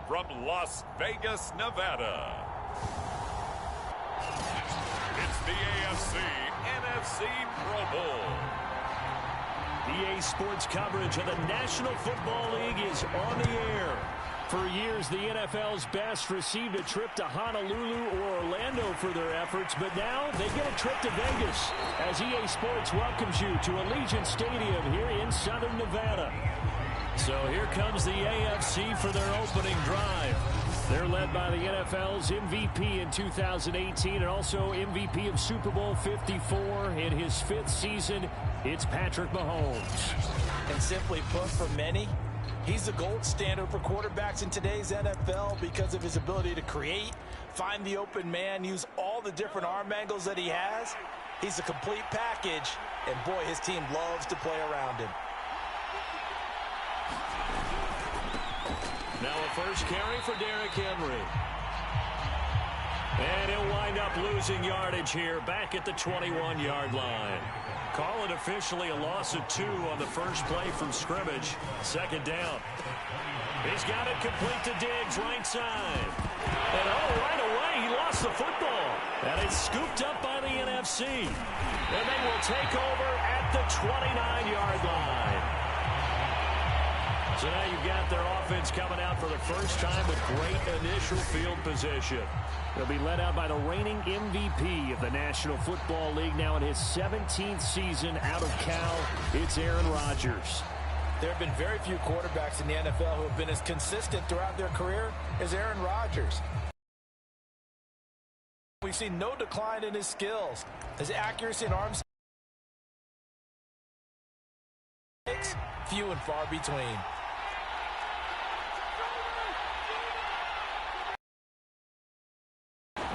from Las Vegas, Nevada. It's the AFC-NFC Pro Bowl. EA Sports coverage of the National Football League is on the air. For years, the NFL's best received a trip to Honolulu or Orlando for their efforts, but now they get a trip to Vegas as EA Sports welcomes you to Allegiant Stadium here in Southern Nevada. So here comes the AFC for their opening drive. They're led by the NFL's MVP in 2018 and also MVP of Super Bowl 54 in his 5th season. It's Patrick Mahomes. And simply put, for many, he's the gold standard for quarterbacks in today's NFL because of his ability to create, find the open man, use all the different arm angles that he has. He's a complete package, and boy, his team loves to play around him. Now a first carry for Derrick Henry. And he'll wind up losing yardage here back at the 21-yard line. Call it officially a loss of 2 on the first play from scrimmage. Second down. He's got it complete to Diggs, right side. And right away, he lost the football. And it's scooped up by the NFC. And they will take over at the 29-yard line. So now you've got their offense coming out for the first time with great initial field position. They'll be led out by the reigning MVP of the National Football League, now in his 17th season out of Cal. It's Aaron Rodgers. There have been very few quarterbacks in the NFL who have been as consistent throughout their career as Aaron Rodgers. We've seen no decline in his skills. His accuracy and arm strength, few and far between.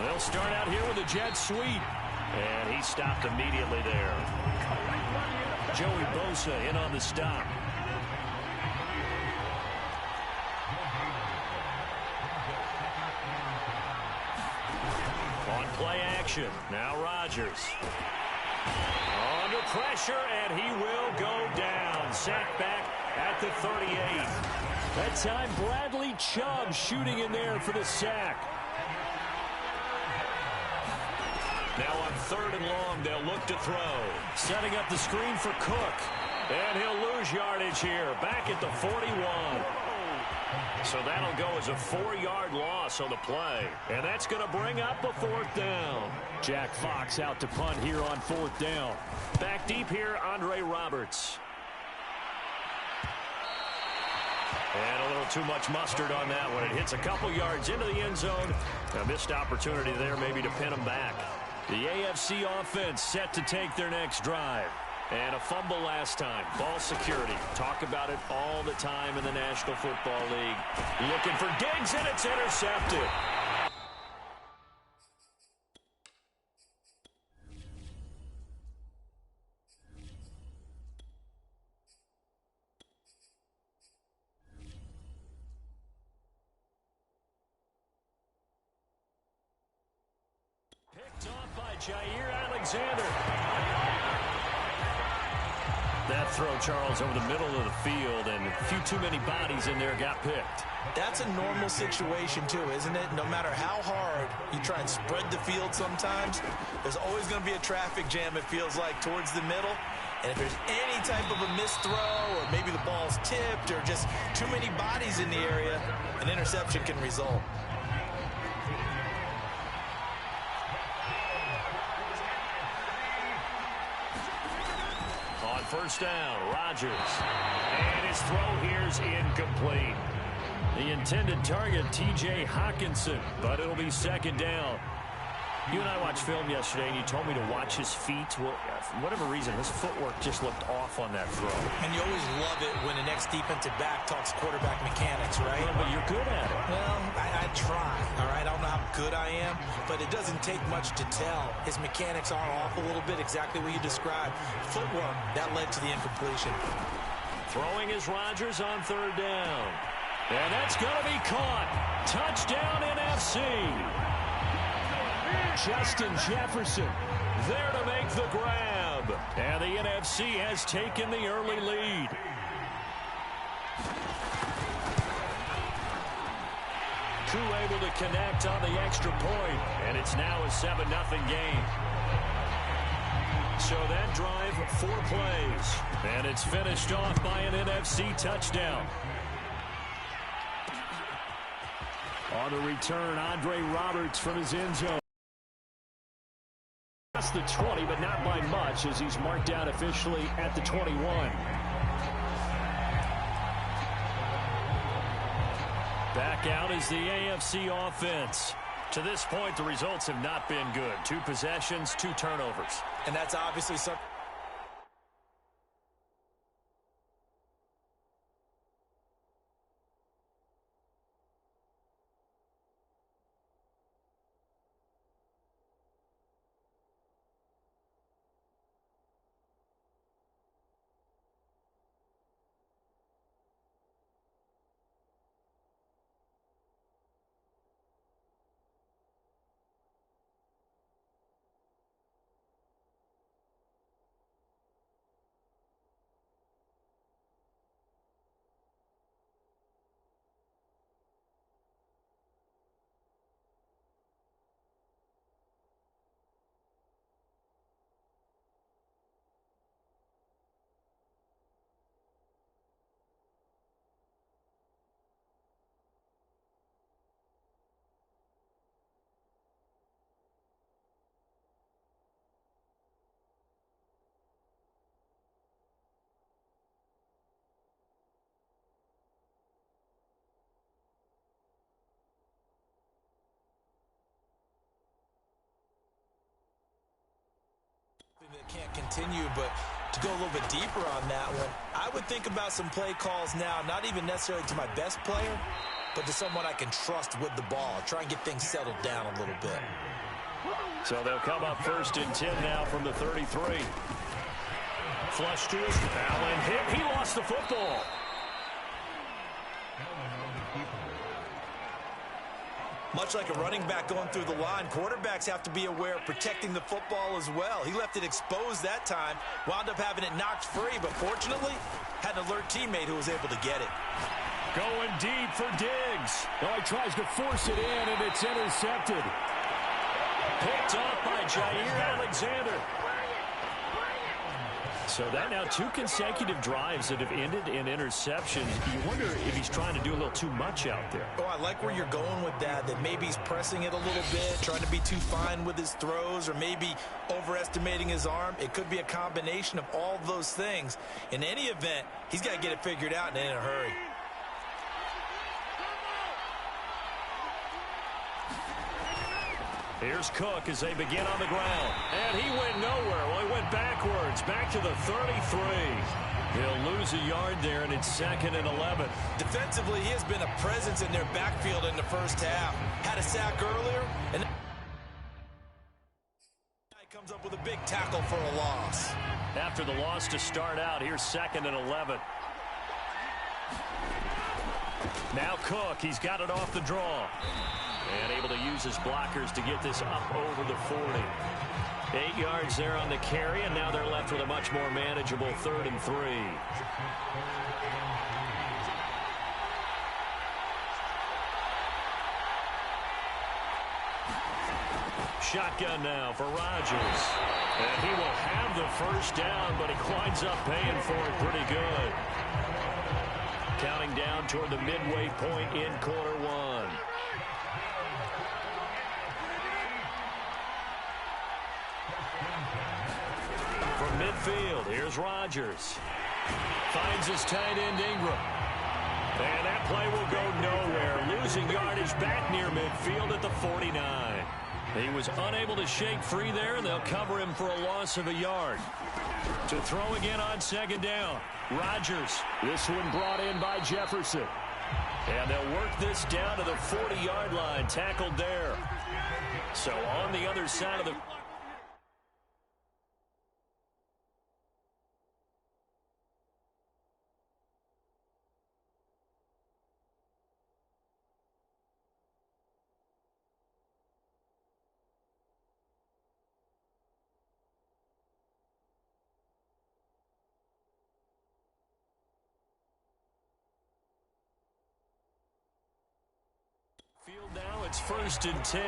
They'll start out here with a jet sweep. And he stopped immediately there. Joey Bosa in on the stop. On play action. Now Rodgers. Under pressure, and he will go down. Sacked back at the 38. That time, Bradley Chubb shooting in there for the sack. Now on 3rd and long, they'll look to throw. Setting up the screen for Cook. And he'll lose yardage here. Back at the 41. So that'll go as a 4-yard loss on the play. And that's going to bring up a 4th down. Jack Fox out to punt here on 4th down. Back deep here, Andre Roberts. And a little too much mustard on that one. It hits a couple yards into the end zone. A missed opportunity there maybe to pin him back. The AFC offense set to take their next drive. And a fumble last time. Ball security. Talk about it all the time in the National Football League. Looking for Diggs, and it's intercepted. Picked off by Jair Alexander. That throw, Charles, over the middle of the field, and a few too many bodies in there got picked. That's a normal situation, too, isn't it? No matter how hard you try and spread the field sometimes, there's always going to be a traffic jam, it feels like, towards the middle. And if there's any type of a missed throw, or maybe the ball's tipped, or just too many bodies in the area, an interception can result. First down, Rodgers. And his throw here's incomplete. The intended target, T.J. Hockenson, but it'll be 2nd down. You and I watched film yesterday, and you told me to watch his feet. Well, for whatever reason, his footwork just looked off on that throw. And you always love it when the next defensive back talks quarterback mechanics, right? Well, but you're good at it. Well, I try, all right? I don't know how good I am, but it doesn't take much to tell. His mechanics are off a little bit, exactly what you described. Footwork, that led to the incompletion. Throwing is Rodgers on 3rd down. And that's going to be caught. Touchdown, NFC. Justin Jefferson there to make the grab. And the NFC has taken the early lead. crew able to connect on the extra point, and it's now a 7-0 game. So that drive, 4 plays, and it's finished off by an NFC touchdown. On the return, Andre Roberts from his end zone. That's the 20, but not by much, as he's marked out officially at the 21. Back out is the AFC offense. To this point, the results have not been good. 2 possessions, 2 turnovers. And that's obviously something. That can't continue, but to go a little bit deeper on that one, I would think about some play calls now, not even necessarily to my best player, but to someone I can trust with the ball. Try and get things settled down a little bit. So they'll come up 1st and 10 now from the 33. Flush to his Allen hit. He lost the football. Much like a running back going through the line, quarterbacks have to be aware of protecting the football as well. He left it exposed that time, wound up having it knocked free, but fortunately, had an alert teammate who was able to get it. Going deep for Diggs. Oh, he tries to force it in, and it's intercepted. Picked up by Jair Alexander. So that now 2 consecutive drives that have ended in interceptions. You wonder if he's trying to do a little too much out there. Oh, I like where you're going with that maybe he's pressing it a little bit, trying to be too fine with his throws, or maybe overestimating his arm. It could be a combination of all of those things. In any event, he's got to get it figured out and in a hurry. Here's Cook as they begin on the ground. And he went nowhere. Well, he went backwards, back to the 33. He'll lose a yard there, and it's 2nd and 11. Defensively, he has been a presence in their backfield in the first half. Had a sack earlier, and he comes up with a big tackle for a loss. After the loss to start out, here's 2nd and 11. Now Cook, he's got it off the draw. And able to use his blockers to get this up over the 40. 8 yards there on the carry, and now they're left with a much more manageable 3rd and 3. Shotgun now for Rodgers. And he will have the first down, but he winds up paying for it pretty good. Counting down toward the midway point in quarter 1. From midfield, here's Rodgers. Finds his tight end Ingram. And that play will go nowhere. Losing yardage back near midfield at the 49. He was unable to shake free there, and they'll cover him for a loss of a yard. To throw again on 2nd down. Rodgers. This one brought in by Jefferson. And they'll work this down to the 40-yard line. Tackled there. So on the other side of the... Field it's 1st and 10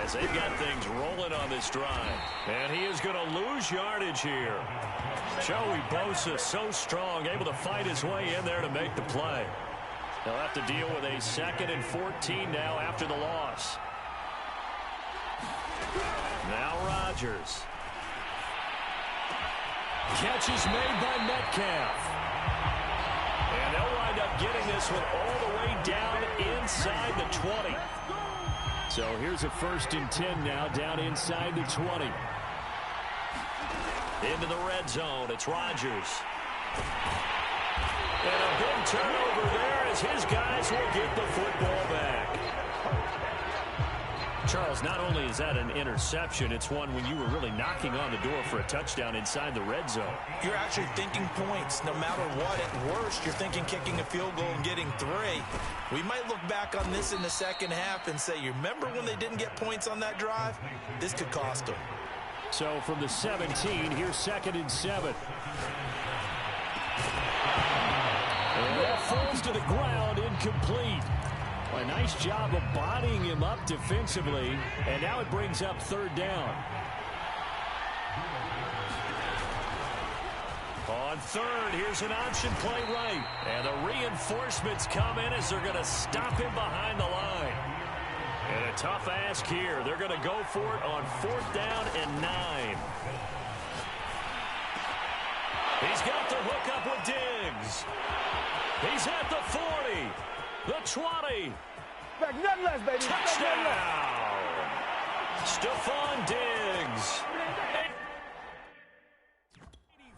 as they've got things rolling on this drive. And he is going to lose yardage here. Joey Bosa, so strong, able to fight his way in there to make the play. They'll have to deal with a 2nd and 14 now after the loss. Now Rodgers. Catch is made by Metcalf. And they'll wind up getting this one all the way down inside the 20. So here's a 1st and 10 now down inside the 20. Into the red zone. It's Rodgers. And a big turnover there as his guys will get the football back. Charles, not only is that an interception, it's one when you were really knocking on the door for a touchdown inside the red zone. You're actually thinking points. No matter what, at worst, you're thinking kicking a field goal and getting 3. We might look back on this in the second half and say, you remember when they didn't get points on that drive? This could cost them. So from the 17, here's 2nd and 7. And that falls to the ground, incomplete. A nice job of bodying him up defensively, and now it brings up 3rd down. On 3rd, here's an option play right. And the reinforcements come in as they're going to stop him behind the line. And a tough ask here. They're going to go for it on 4th down and 9. He's got the hook up with Diggs. He's at the 40. The 20. Nothing less, baby. Touchdown. Stephon Diggs.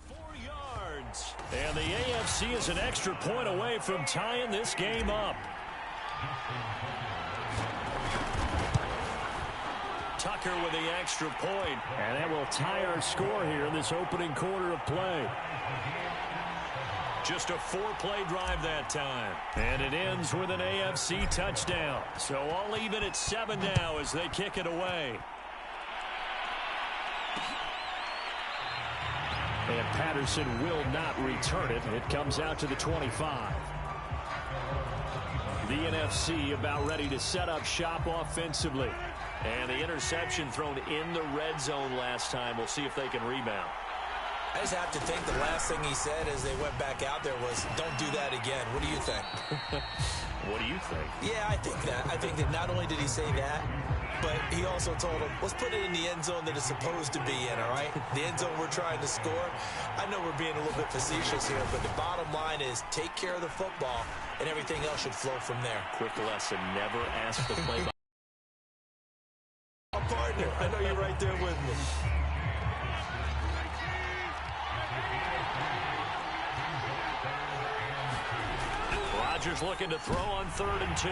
84 yards. And the AFC is an extra point away from tying this game up. Tucker with the extra point. And that will tie our score here in this opening quarter of play. Just a 4-play drive that time. And it ends with an AFC touchdown. So all even at 7 now as they kick it away. And Patterson will not return it. It comes out to the 25. The NFC about ready to set up shop offensively. And the interception thrown in the red zone last time. We'll see if they can rebound. I just have to think the last thing he said as they went back out there was, don't do that again. What do you think? What do you think? Yeah, I think that. I think that not only did he say that, but he also told him, let's put it in the end zone that it's supposed to be in, all right? The end zone we're trying to score. I know we're being a little bit facetious here, but the bottom line is take care of the football, and everything else should flow from there. Quick lesson, never ask the play by a partner. I know you're right there with me. Rodgers looking to throw on 3rd and 2.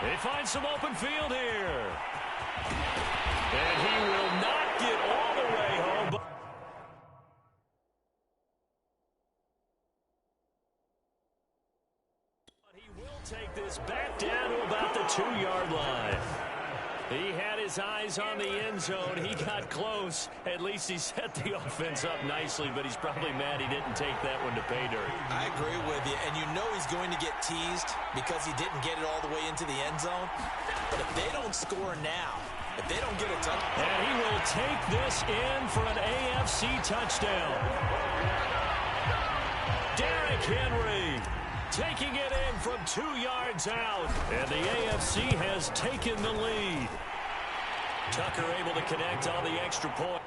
They find some open field here. And he will not get all the way home. But he will take this back down to about the 2-yard line. He had his eyes on the end zone. He got close. At least he set the offense up nicely, but he's probably mad he didn't take that one to pay dirt. I agree with you, and you know he's going to get teased because he didn't get it all the way into the end zone. But if they don't score now, if they don't get a touchdown. And he will take this in for an AFC touchdown. Derrick Henry taking it in from 2 yards out. And the AFC has taken the lead. Tucker able to connect on the extra point.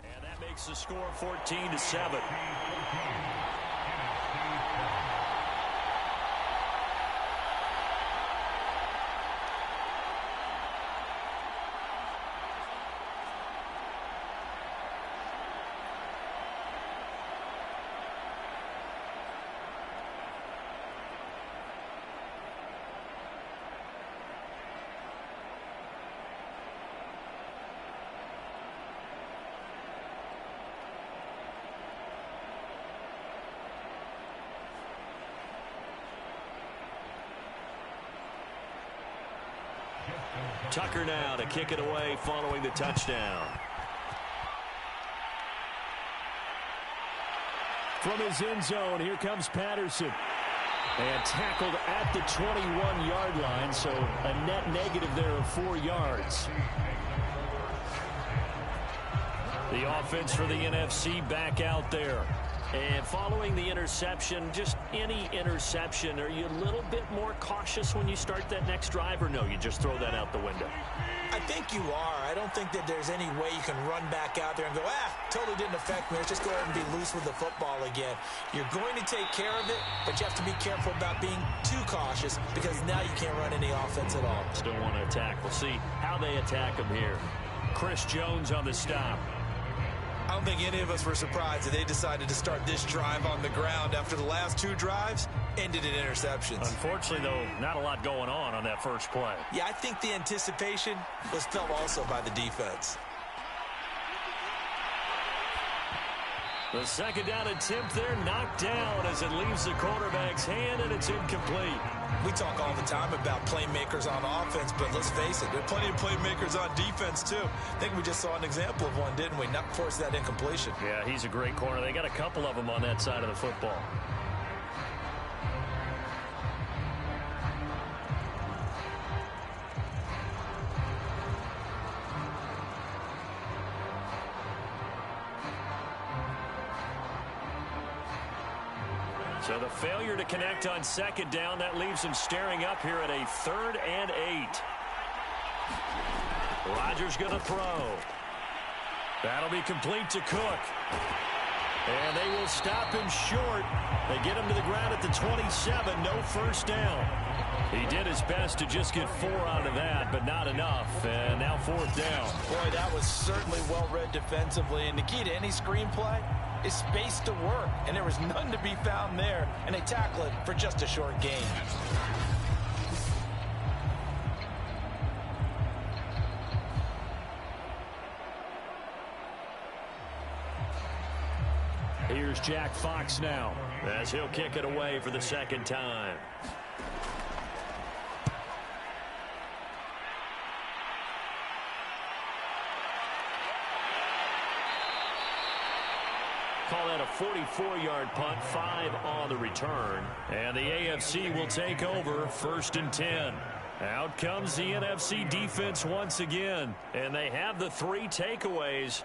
And that makes the score 14-7. Tucker now to kick it away following the touchdown. From his end zone, here comes Patterson. And tackled at the 21-yard line, so a net negative there of 4 yards. The offense for the NFC back out there. And following the interception, just any interception, are you a little bit more cautious when you start that next drive, or no, you just throw that out the window? I think you are. I don't think that there's any way you can run back out there and go, totally didn't affect me. Let's just go ahead and be loose with the football again. You're going to take care of it, but you have to be careful about being too cautious because now you can't run any offense at all. Still want to attack. We'll see how they attack him here. Chris Jones on the stop. I don't think any of us were surprised that they decided to start this drive on the ground after the last 2 drives ended in interceptions. Unfortunately, though, not a lot going on that first play. Yeah, I think the anticipation was felt also by the defense. The second down attempt there knocked down as it leaves the quarterback's hand, and it's incomplete. We talk all the time about playmakers on offense, but let's face it, there are plenty of playmakers on defense, too. I think we just saw an example of one, didn't we? Not force that incompletion. Yeah, he's a great corner. They got a couple of them on that side of the football. So the failure to connect on second down, that leaves him staring up here at a 3rd and 8. Rodgers going to throw. That'll be complete to Cook. And they will stop him short. They get him to the ground at the 27, no first down. He did his best to just get 4 out of that, but not enough. And now 4th down. Boy, that was certainly well read defensively. And the key to any screenplay is space to work, and there was none to be found there, and they tackle it for just a short gain. Here's Jack Fox now, as he'll kick it away for the second time. Call that a 44-yard punt, 5 on the return. And the AFC will take over 1st and 10. Out comes the NFC defense once again. And they have the 3 takeaways,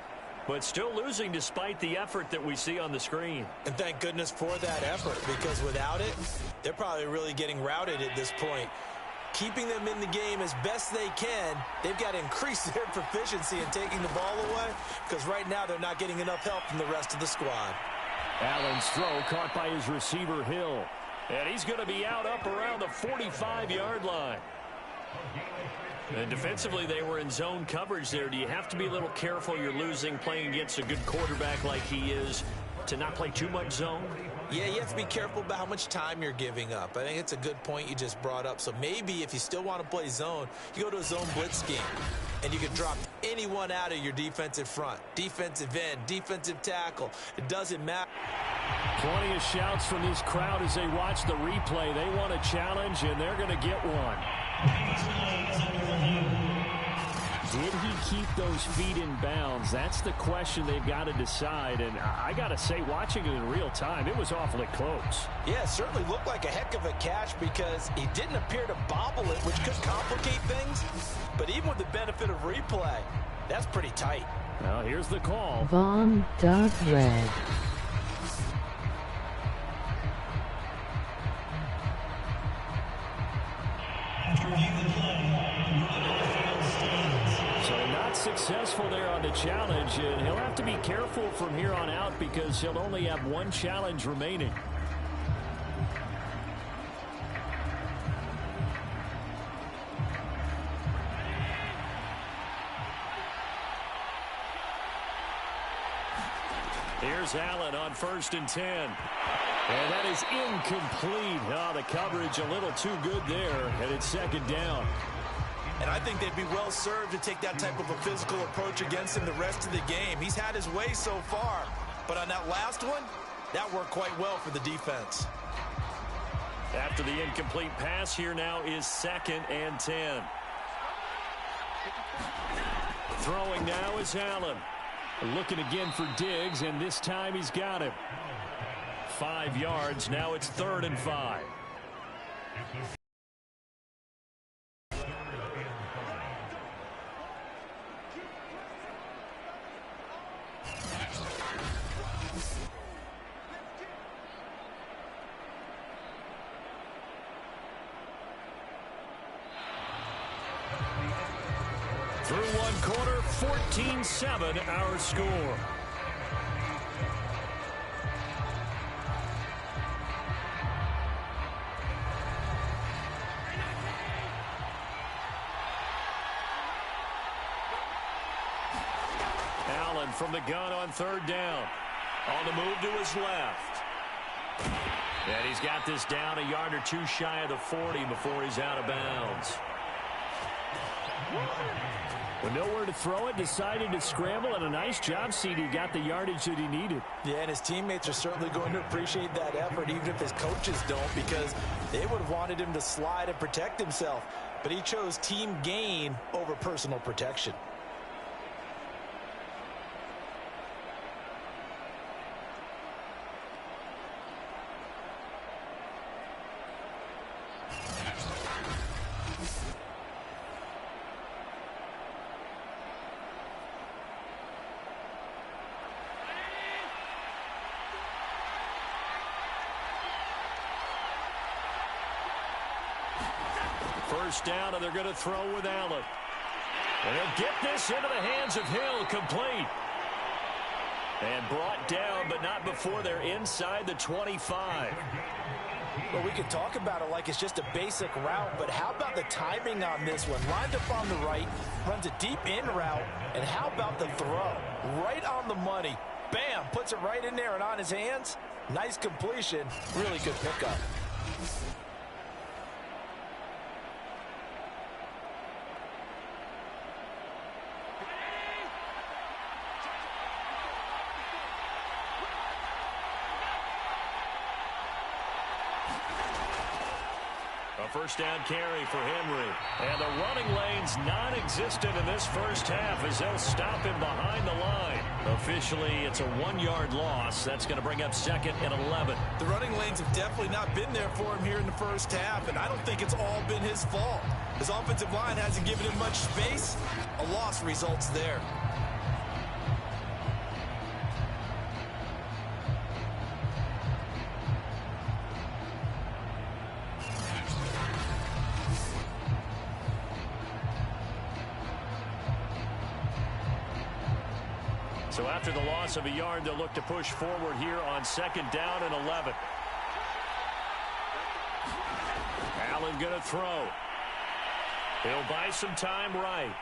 but still losing despite the effort that we see on the screen. And thank goodness for that effort, because without it, they're probably really getting routed at this point. Keeping them in the game as best they can, they've got to increase their proficiency in taking the ball away, because right now they're not getting enough help from the rest of the squad. Allen's throw caught by his receiver, Hill. And he's going to be out up around the 45-yard line. And defensively, they were in zone coverage there. Do you have to be a little careful? You're losing playing against a good quarterback like he is to not play too much zone? Yeah, you have to be careful about how much time you're giving up. I think it's a good point you just brought up. So maybe if you still want to play zone, you go to a zone blitz scheme, and you can drop anyone out of your defensive front, defensive end, defensive tackle. It doesn't matter. Plenty of shouts from this crowd as they watch the replay. They want a challenge, and they're going to get one. Did he keep those feet in bounds? That's the question they've got to decide. And I got to say, watching it in real time, it was awfully close. Yeah, it certainly looked like a heck of a catch because he didn't appear to bobble it, which could complicate things. But even with the benefit of replay, that's pretty tight. Well, here's the call. Von Dog Red. So not successful there on the challenge, and he'll have to be careful from here on out because he'll only have 1 challenge remaining. Here's Allen on 1st and 10. And that is incomplete. Oh, the coverage a little too good there, and it's 2nd down. And I think they'd be well served to take that type of a physical approach against him the rest of the game. He's had his way so far, but on that last one, that worked quite well for the defense. After the incomplete pass, here now is 2nd and 10. Throwing now is Allen. Looking again for Diggs, and this time he's got him. 5 yards. Now it's 3rd and 5. Through one quarter, 14-7 our score. Allen from the gun on 3rd down. On the move to his left. And he's got this down a yard or two shy of the 40 before he's out of bounds. With nowhere to throw it, decided to scramble, and a nice job, CD. Got the yardage that he needed. Yeah, and his teammates are certainly going to appreciate that effort, even if his coaches don't, because they would have wanted him to slide and protect himself. But he chose team gain over personal protection. First down, and they're going to throw with Allen. And he'll get this into the hands of Hill, complete. And brought down, but not before they're inside the 25. Well, we could talk about it like it's just a basic route, but how about the timing on this one? Lined up on the right, runs a deep in route, and how about the throw? Right on the money. Bam, puts it right in there and on his hands. Nice completion, really good pickup. First down carry for Henry. And the running lane's non-existent in this first half as they'll stop him behind the line. Officially, it's a 1-yard loss. That's going to bring up 2nd and 11. The running lanes have definitely not been there for him here in the first half, and I don't think it's all been his fault. His offensive line hasn't given him much space. A loss results there. So after the loss of a yard, they'll look to push forward here on 2nd down and 11. Allen going to throw. He'll buy some time right.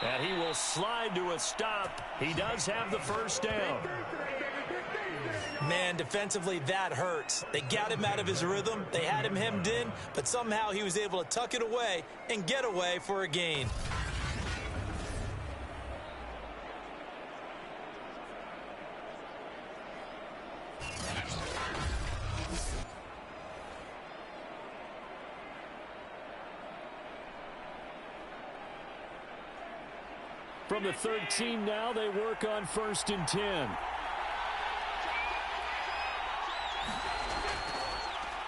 And he will slide to a stop. He does have the first down. Man, defensively, that hurts. They got him out of his rhythm. They had him hemmed in, but somehow he was able to tuck it away and get away for a gain. From the 13 now, they work on 1st and 10.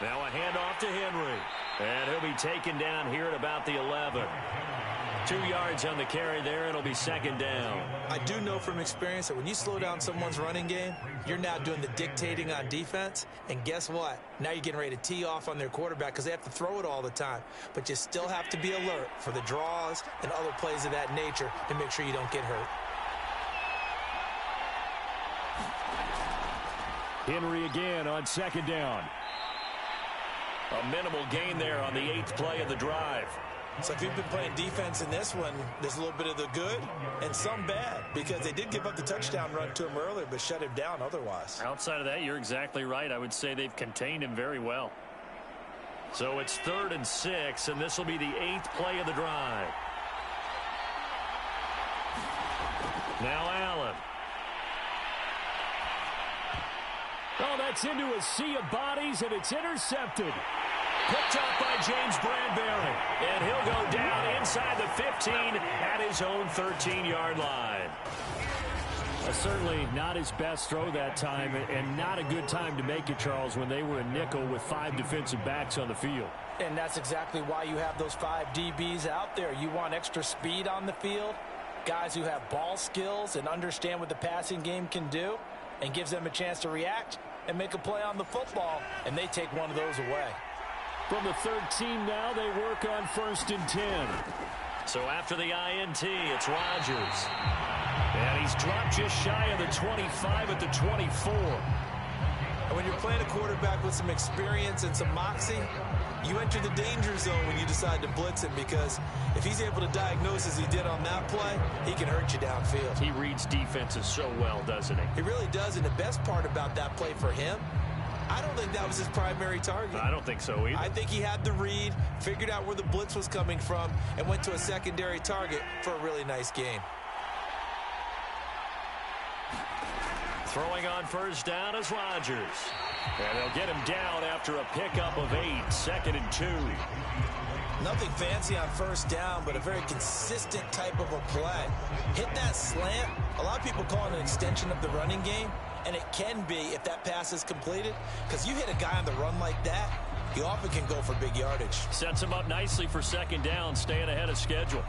Now a handoff to Henry. And he'll be taken down here at about the 11. 2 yards on the carry there. It'll be 2nd down. I do know from experience that when you slow down someone's running game, you're now doing the dictating on defense. And guess what? Now you're getting ready to tee off on their quarterback because they have to throw it all the time. But you still have to be alert for the draws and other plays of that nature to make sure you don't get hurt. Henry again on 2nd down. A minimal gain there on the 8th play of the drive. So if you've been playing defense in this one, there's a little bit of the good and some bad because they did give up the touchdown run to him earlier but shut him down otherwise. Outside of that, you're exactly right. I would say they've contained him very well. So it's 3rd and 6, and this will be the 8th play of the drive. Now Allen. Oh, that's into a sea of bodies, and it's intercepted. Picked up by James Bradbury. And he'll go down inside the 15 at his own 13-yard line. Certainly not his best throw that time, and not a good time to make it, Charles, when they were a nickel with 5 defensive backs on the field. And that's exactly why you have those 5 DBs out there. You want extra speed on the field, guys who have ball skills and understand what the passing game can do, and gives them a chance to react and make a play on the football, and they take one of those away. From the 13 now, they work on 1st and 10. So after the INT, it's Rodgers. And he's dropped just shy of the 25 at the 24. And when you're playing a quarterback with some experience and some moxie, you enter the danger zone when you decide to blitz him, because if he's able to diagnose as he did on that play, he can hurt you downfield. He reads defenses so well, doesn't he? He really does, and the best part about that play for him, I don't think that was his primary target. I don't think so either. I think he had the read, figured out where the blitz was coming from, and went to a secondary target for a really nice game. Throwing on 1st down is Rodgers. And they'll get him down after a pickup of 8, 2nd and 2. Nothing fancy on 1st down, but a very consistent type of a play. Hit that slant. A lot of people call it an extension of the running game, and it can be if that pass is completed, because you hit a guy on the run like that, he often can go for big yardage. Sets him up nicely for 2nd down, staying ahead of schedule.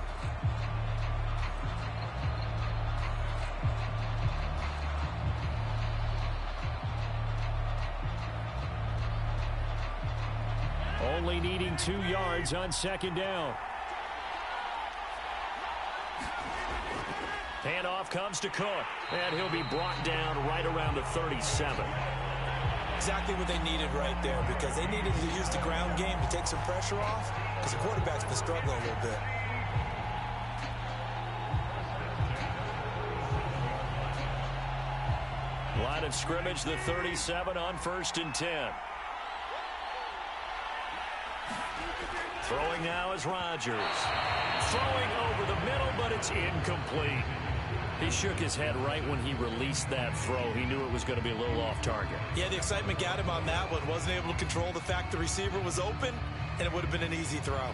Only needing 2 yards on 2nd down. Handoff comes to Cook, and he'll be brought down right around the 37. Exactly what they needed right there, because they needed to use the ground game to take some pressure off, because the quarterback's been struggling a little bit. Line of scrimmage, the 37 on 1st and 10. Throwing now is Rodgers. Throwing over the middle, but it's incomplete. He shook his head right when he released that throw. He knew it was going to be a little off target. Yeah, the excitement got him on that one. Wasn't able to control the fact the receiver was open, and it would have been an easy throw.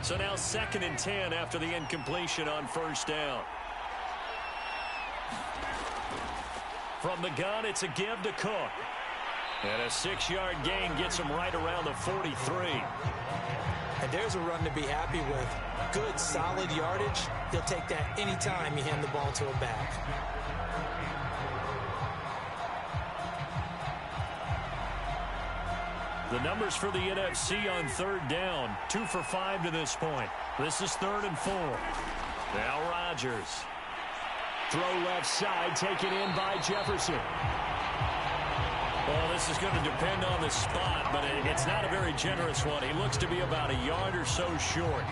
So now 2nd and 10 after the incompletion on 1st down. From the gun, it's a give to Cook. And a 6-yard gain gets him right around the 43. And there's a run to be happy with. Good, solid yardage. He'll take that anytime you hand the ball to a back. The numbers for the NFC on 3rd down. 2 for 5 to this point. This is 3rd and 4. Now Rodgers. Throw left side, taken in by Jefferson. Well, this is going to depend on the spot, but it's not a very generous one. He looks to be about a yard or so short.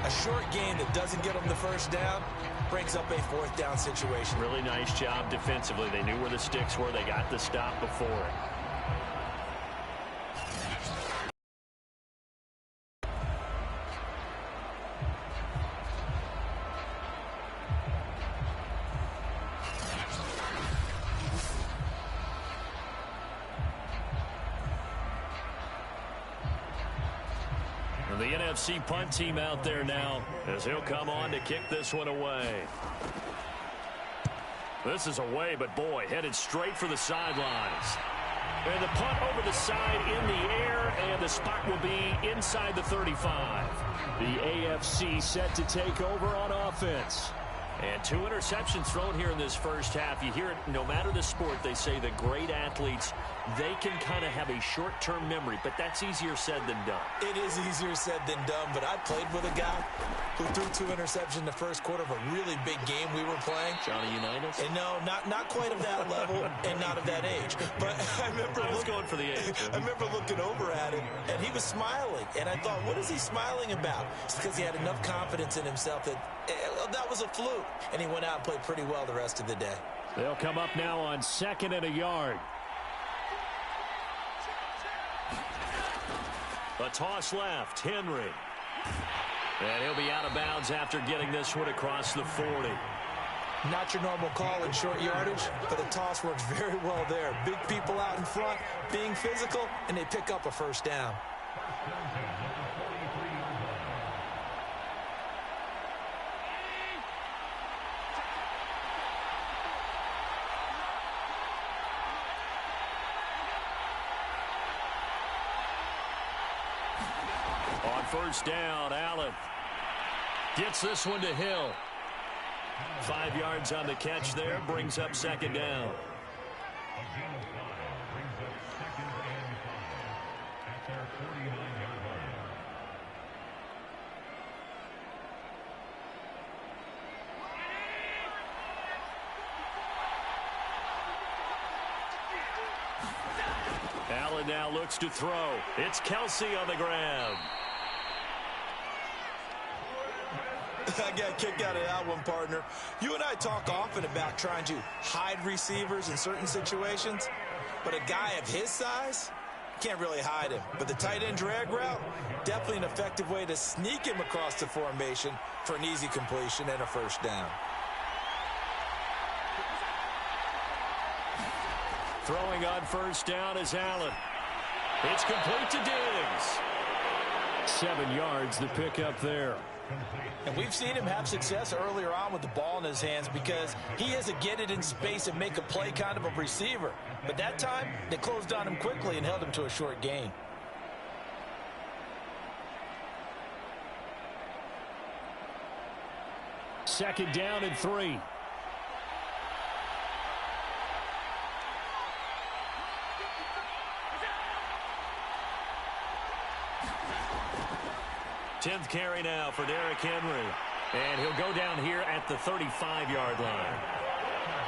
A short gain that doesn't get him the 1st down brings up a 4th down situation. Really nice job defensively. They knew where the sticks were. They got the stop before it. The NFC punt team out there now as he'll come on to kick this one away. This is away, but boy, headed straight for the sidelines. And the punt over the side in the air, and the spot will be inside the 35. The AFC set to take over on offense. And 2 interceptions thrown here in this first half. You hear it, no matter the sport, they say the great athletes, they can kind of have a short-term memory, but that's easier said than done. It is easier said than done, but I played with a guy who threw 2 interceptions in the first quarter of a really big game we were playing. Johnny Unitas? And no, not quite of that level and not of that age. But I remember going for the age. I remember looking over at him, and he was smiling. And I thought, what is he smiling about? It's because he had enough confidence in himself that that was a fluke. And he went out and played pretty well the rest of the day. They'll come up now on 2nd and a yard. A toss left, Henry. And he'll be out of bounds after getting this one across the 40. Not your normal call in short yardage, but the toss works very well there. Big people out in front, being physical, and they pick up a 1st down. first down. Allen gets this one to Hill. 5 yards on the catch there, brings up second down. Allen now looks to throw. It's Kelce on the grab. I got a kick out of that one, partner. You and I talk often about trying to hide receivers in certain situations, but a guy of his size, can't really hide him. But the tight end drag route, definitely an effective way to sneak him across the formation for an easy completion and a first down. Throwing on first down is Allen. It's complete to Diggs. 7 yards the pickup there. And we've seen him have success earlier on with the ball in his hands because he is a get it in space and make a play kind of a receiver. But that time, they closed on him quickly and held him to a short gain. Second down and 3. Tenth carry now for Derrick Henry. And he'll go down here at the 35-yard line.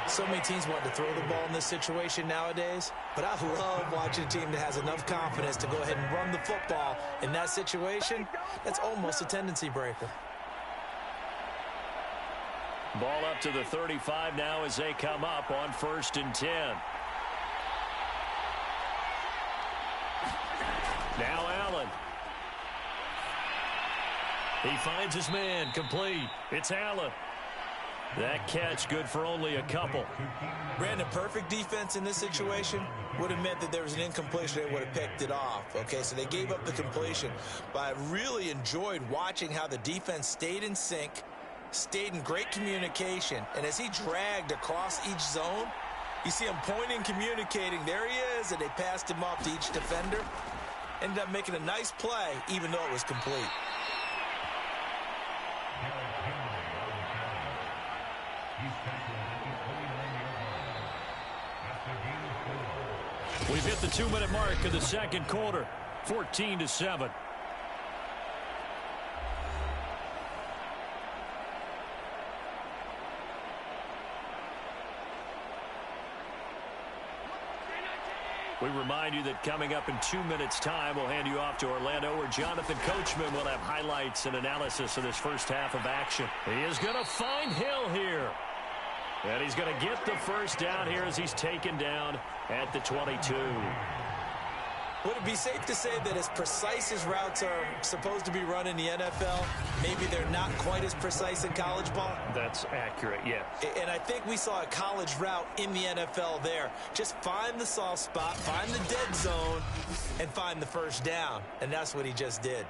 So many teams want to throw the ball in this situation nowadays, but I love watching a team that has enough confidence to go ahead and run the football in that situation. That's almost a tendency breaker. Ball up to the 35 now as they come up on 1st and 10. Now Allen. He finds his man, complete. It's Allen. That catch good for only a couple. Brandon, perfect defense in this situation would have meant that there was an incompletion. They would have picked it off. Okay, so they gave up the completion. But I really enjoyed watching how the defense stayed in sync, stayed in great communication. And as he dragged across each zone, you see him pointing, communicating. There he is, and they passed him off to each defender. Ended up making a nice play, even though it was complete. We've hit the 2-minute mark of the second quarter, 14-7. We remind you that coming up in 2 minutes' time, we'll hand you off to Orlando, where Jonathan Coachman will have highlights and analysis of this first half of action. He is going to find Hill here. And he's going to get the first down here as he's taken down at the 22. Would it be safe to say that as precise as routes are supposed to be run in the NFL, maybe they're not quite as precise in college ball? That's accurate, yeah. And I think we saw a college route in the NFL there. Just find the soft spot, find the dead zone, and find the first down. And that's what he just did.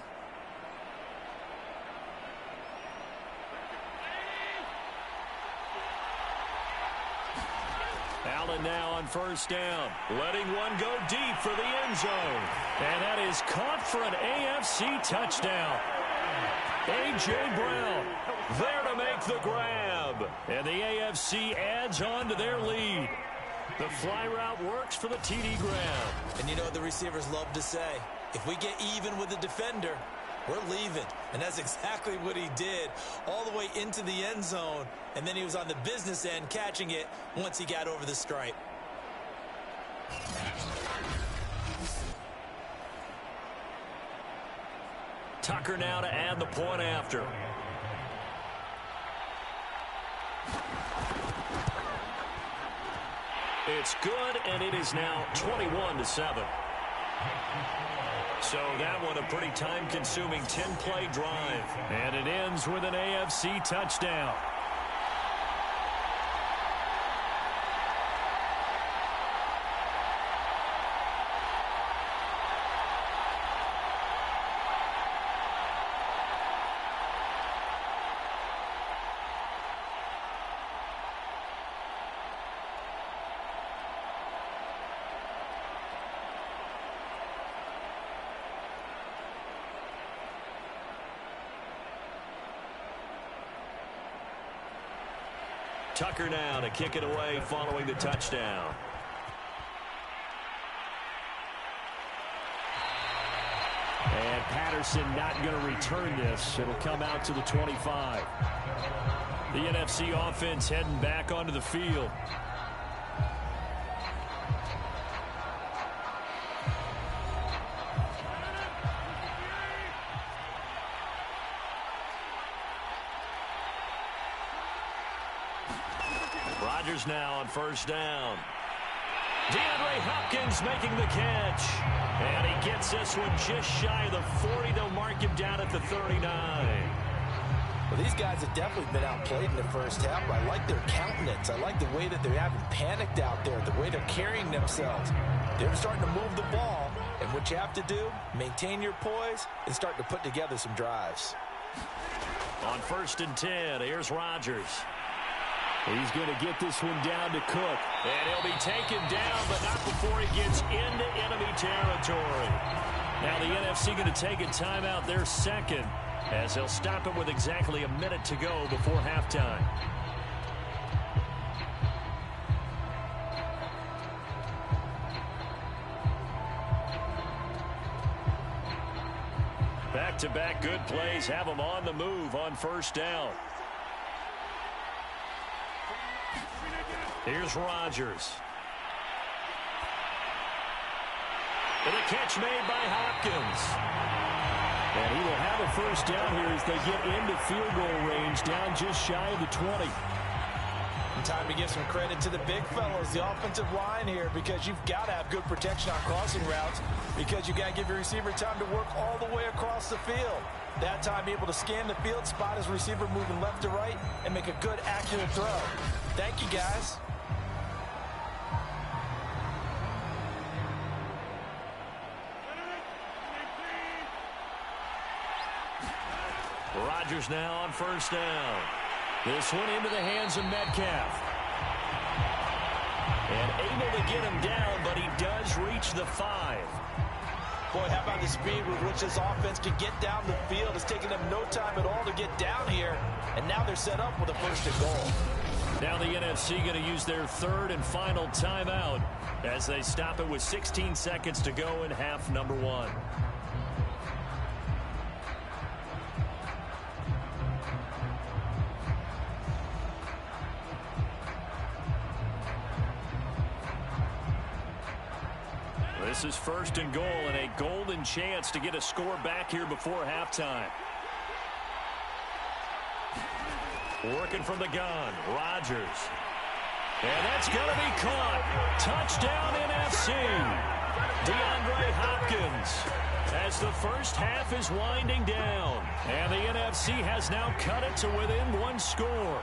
Allen now on first down, letting one go deep for the end zone. And that is caught for an AFC touchdown. A.J. Brown there to make the grab. And the AFC adds on to their lead. The fly route works for the TD grab. And you know what the receivers love to say? If we get even with the defender, we're leaving. And that's exactly what he did, all the way into the end zone. And then he was on the business end catching it once he got over the stripe. Tucker now to add the point after. It's good, and it is now 21-7. So that one a pretty time-consuming 10-play drive. And it ends with an AFC touchdown. Tucker now to kick it away following the touchdown. And Patterson not going to return this. It'll come out to the 25. The NFC offense heading back onto the field. Rodgers now on first down. DeAndre Hopkins making the catch. And he gets this one just shy of the 40. They'll mark him down at the 39. Well, these guys have definitely been outplayed in the first half. I like their countenance. I like the way that they're having panicked out there, the way they're carrying themselves. They're starting to move the ball. And what you have to do, maintain your poise and start to put together some drives. On 1st and 10, here's Rodgers. He's going to get this one down to Cook. And he'll be taken down, but not before he gets into enemy territory. Now the NFC going to take a timeout, their second, as they'll stop it with exactly a minute to go before halftime. Back-to-back good plays have them on the move on first down. Here's Rodgers. And a catch made by Hopkins. And he will have a first down here as they get into field goal range, down just shy of the 20. And time to give some credit to the big fellows, the offensive line here, because you've got to have good protection on crossing routes, because you got to give your receiver time to work all the way across the field. That time, be able to scan the field, spot his receiver moving left to right, and make a good, accurate throw. Thank you, guys. Rodgers now on first down. This one into the hands of Metcalf. And able to get him down, but he does reach the 5. Boy, how about the speed with which this offense can get down the field? It's taking them no time at all to get down here. And now they're set up with a 1st and goal. Now the NFC going to use their 3rd and final timeout as they stop it with 16 seconds to go in half number 1. This is 1st and goal and a golden chance to get a score back here before halftime. Working from the gun, Rodgers. And that's going to be caught. Touchdown NFC. DeAndre Hopkins as the first half is winding down. And the NFC has now cut it to within 1 score.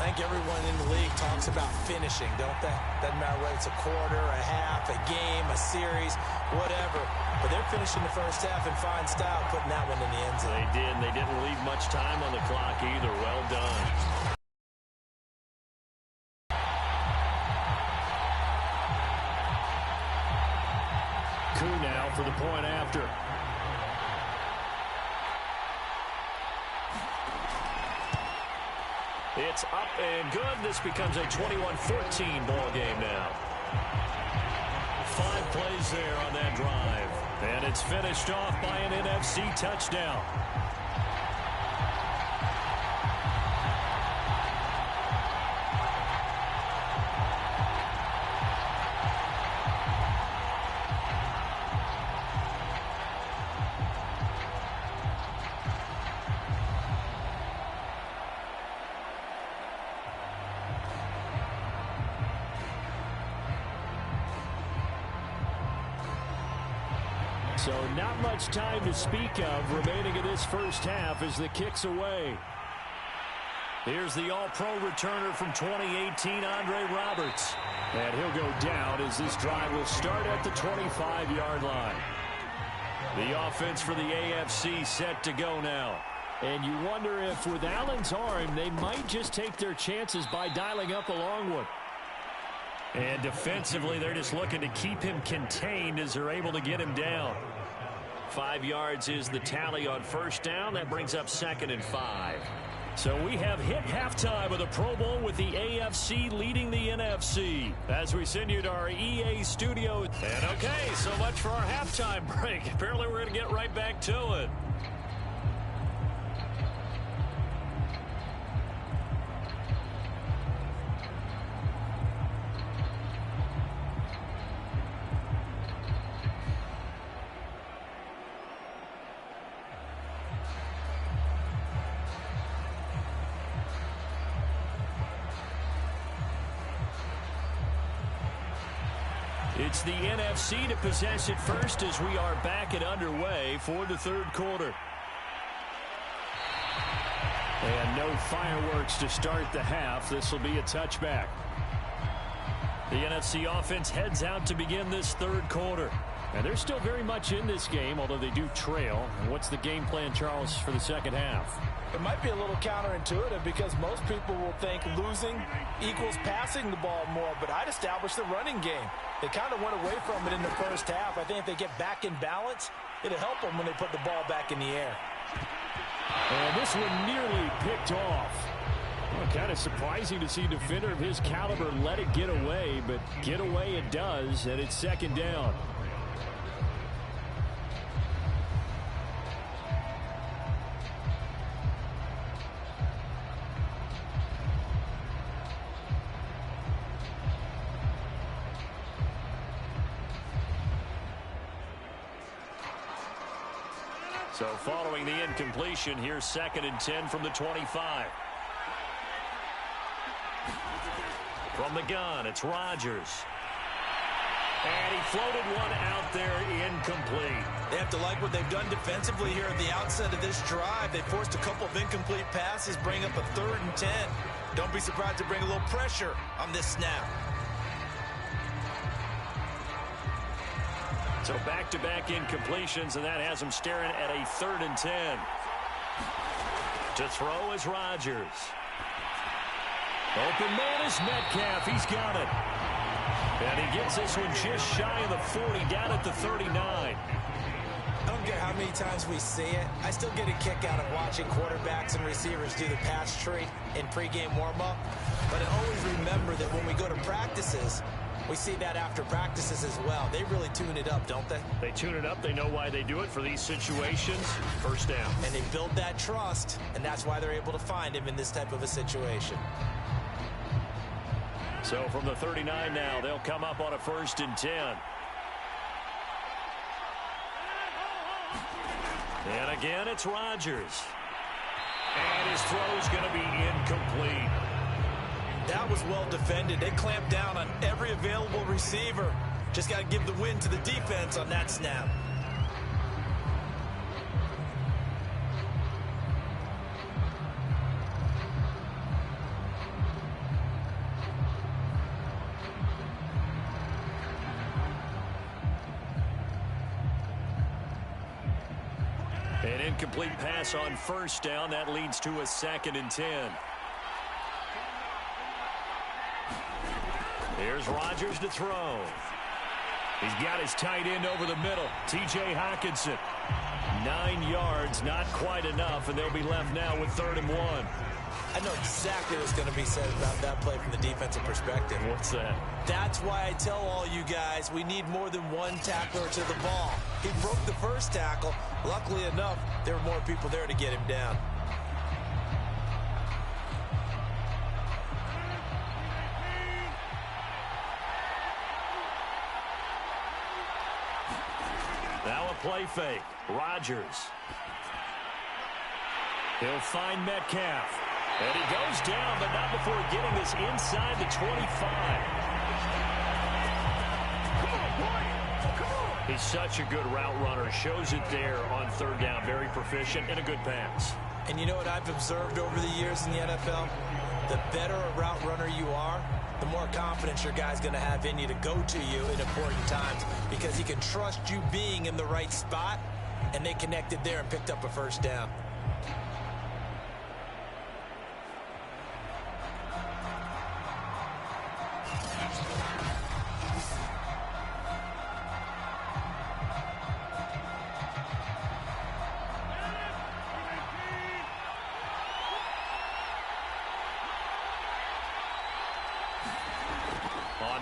I think everyone in the league talks about finishing, don't they? Doesn't matter whether it's a quarter, a half, a game, a series, whatever. But they're finishing the first half in fine style, putting that one in the end zone. They did, and they didn't leave much time on the clock either. Well done. Koo now for the point after. It's up and good. This becomes a 21-14 ball game now. 5 plays there on that drive. And it's finished off by an NFC touchdown. So not much time to speak of remaining in this first half as the kick's away. Here's the all-pro returner from 2018, Andre Roberts. And he'll go down as this drive will start at the 25-yard line. The offense for the AFC set to go now. And you wonder if with Allen's arm, they might just take their chances by dialing up a long one. And defensively, they're just looking to keep him contained as they're able to get him down. 5 yards is the tally on first down. That brings up 2nd and 5. So we have hit halftime of the Pro Bowl with the AFC leading the NFC as we send you to our EA studio. And okay, so much for our halftime break. Apparently we're going to get right back to it. It's the NFC to possess it first as we are back and underway for the third quarter. And no fireworks to start the half. This will be a touchback. The NFC offense heads out to begin this third quarter. And they're still very much in this game, although they do trail. And what's the game plan, Charles, for the second half? It might be a little counterintuitive because most people will think losing equals passing the ball more, but I'd establish the running game. They kind of went away from it in the first half. I think if they get back in balance, it'll help them when they put the ball back in the air. And this one nearly picked off. Well, kind of surprising to see a defender of his caliber let it get away, but get away it does, and it's second down. So following the incompletion, here's 2nd and 10 from the 25. From the gun, it's Rodgers. And he floated one out there incomplete. They have to like what they've done defensively here at the outset of this drive. They forced a couple of incomplete passes, bring up a 3rd and 10. Don't be surprised to bring a little pressure on this snap. So back-to-back incompletions, and that has them staring at a 3rd and 10. To throw is Rodgers. Open man is Metcalf. He's got it. And he gets this one just shy of the 40, down at the 39. I don't care how many times we see it. I still get a kick out of watching quarterbacks and receivers do the pass tree in pregame warm-up. But I always remember that when we go to practices, we see that after practices as well. They really tune it up, don't they? They tune it up. They know why they do it for these situations. First down. And they build that trust, and that's why they're able to find him in this type of a situation. So from the 39 now, they'll come up on a 1st and 10. And again, it's Rodgers. And his throw's going to be incomplete. That was well defended. They clamped down on every available receiver. Just got to give the win to the defense on that snap. An incomplete pass on 1st down. That leads to a 2nd and 10. Here's Rodgers to throw. He's got his tight end over the middle, T.J. Hockenson. 9 yards, not quite enough, and they'll be left now with 3rd and 1. I know exactly what's going to be said about that play from the defensive perspective. What's that? That's why I tell all you guys we need more than one tackler to the ball. He broke the first tackle. Luckily enough, there were more people there to get him down. Now a play fake. Rodgers. He'll find Metcalf. And he goes down, but not before getting this inside the 25. He's such a good route runner. Shows it there on 3rd down. Very proficient and a good pass. And you know what I've observed over the years in the NFL? The better a route runner you are, the more confidence your guy's going to have in you to go to you in important times because he can trust you being in the right spot, and they connected there and picked up a 1st down.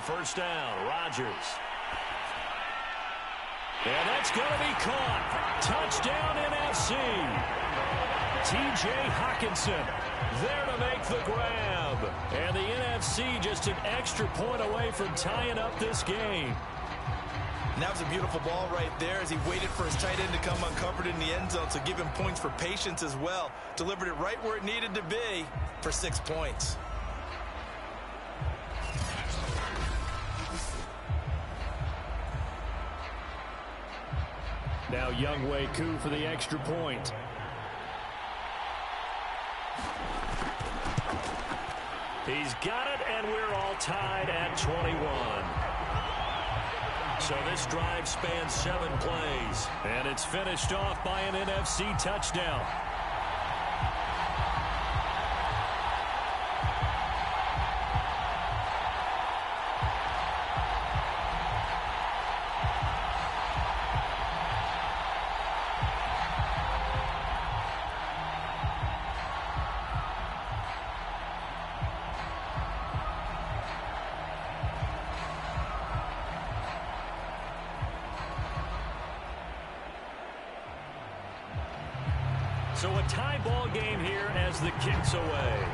first down. Rodgers. And that's going to be caught. Touchdown NFC. T.J. Hockenson there to make the grab. And the NFC just an extra point away from tying up this game. And that was a beautiful ball right there as he waited for his tight end to come uncovered in the end zone. So give him points for patience as well. Delivered it right where it needed to be for 6 points. Now Younghoe Koo for the extra point. He's got it, and we're all tied at 21. So this drive spans 7 plays, and it's finished off by an NFC touchdown. So a tie ball game here as the kick's away.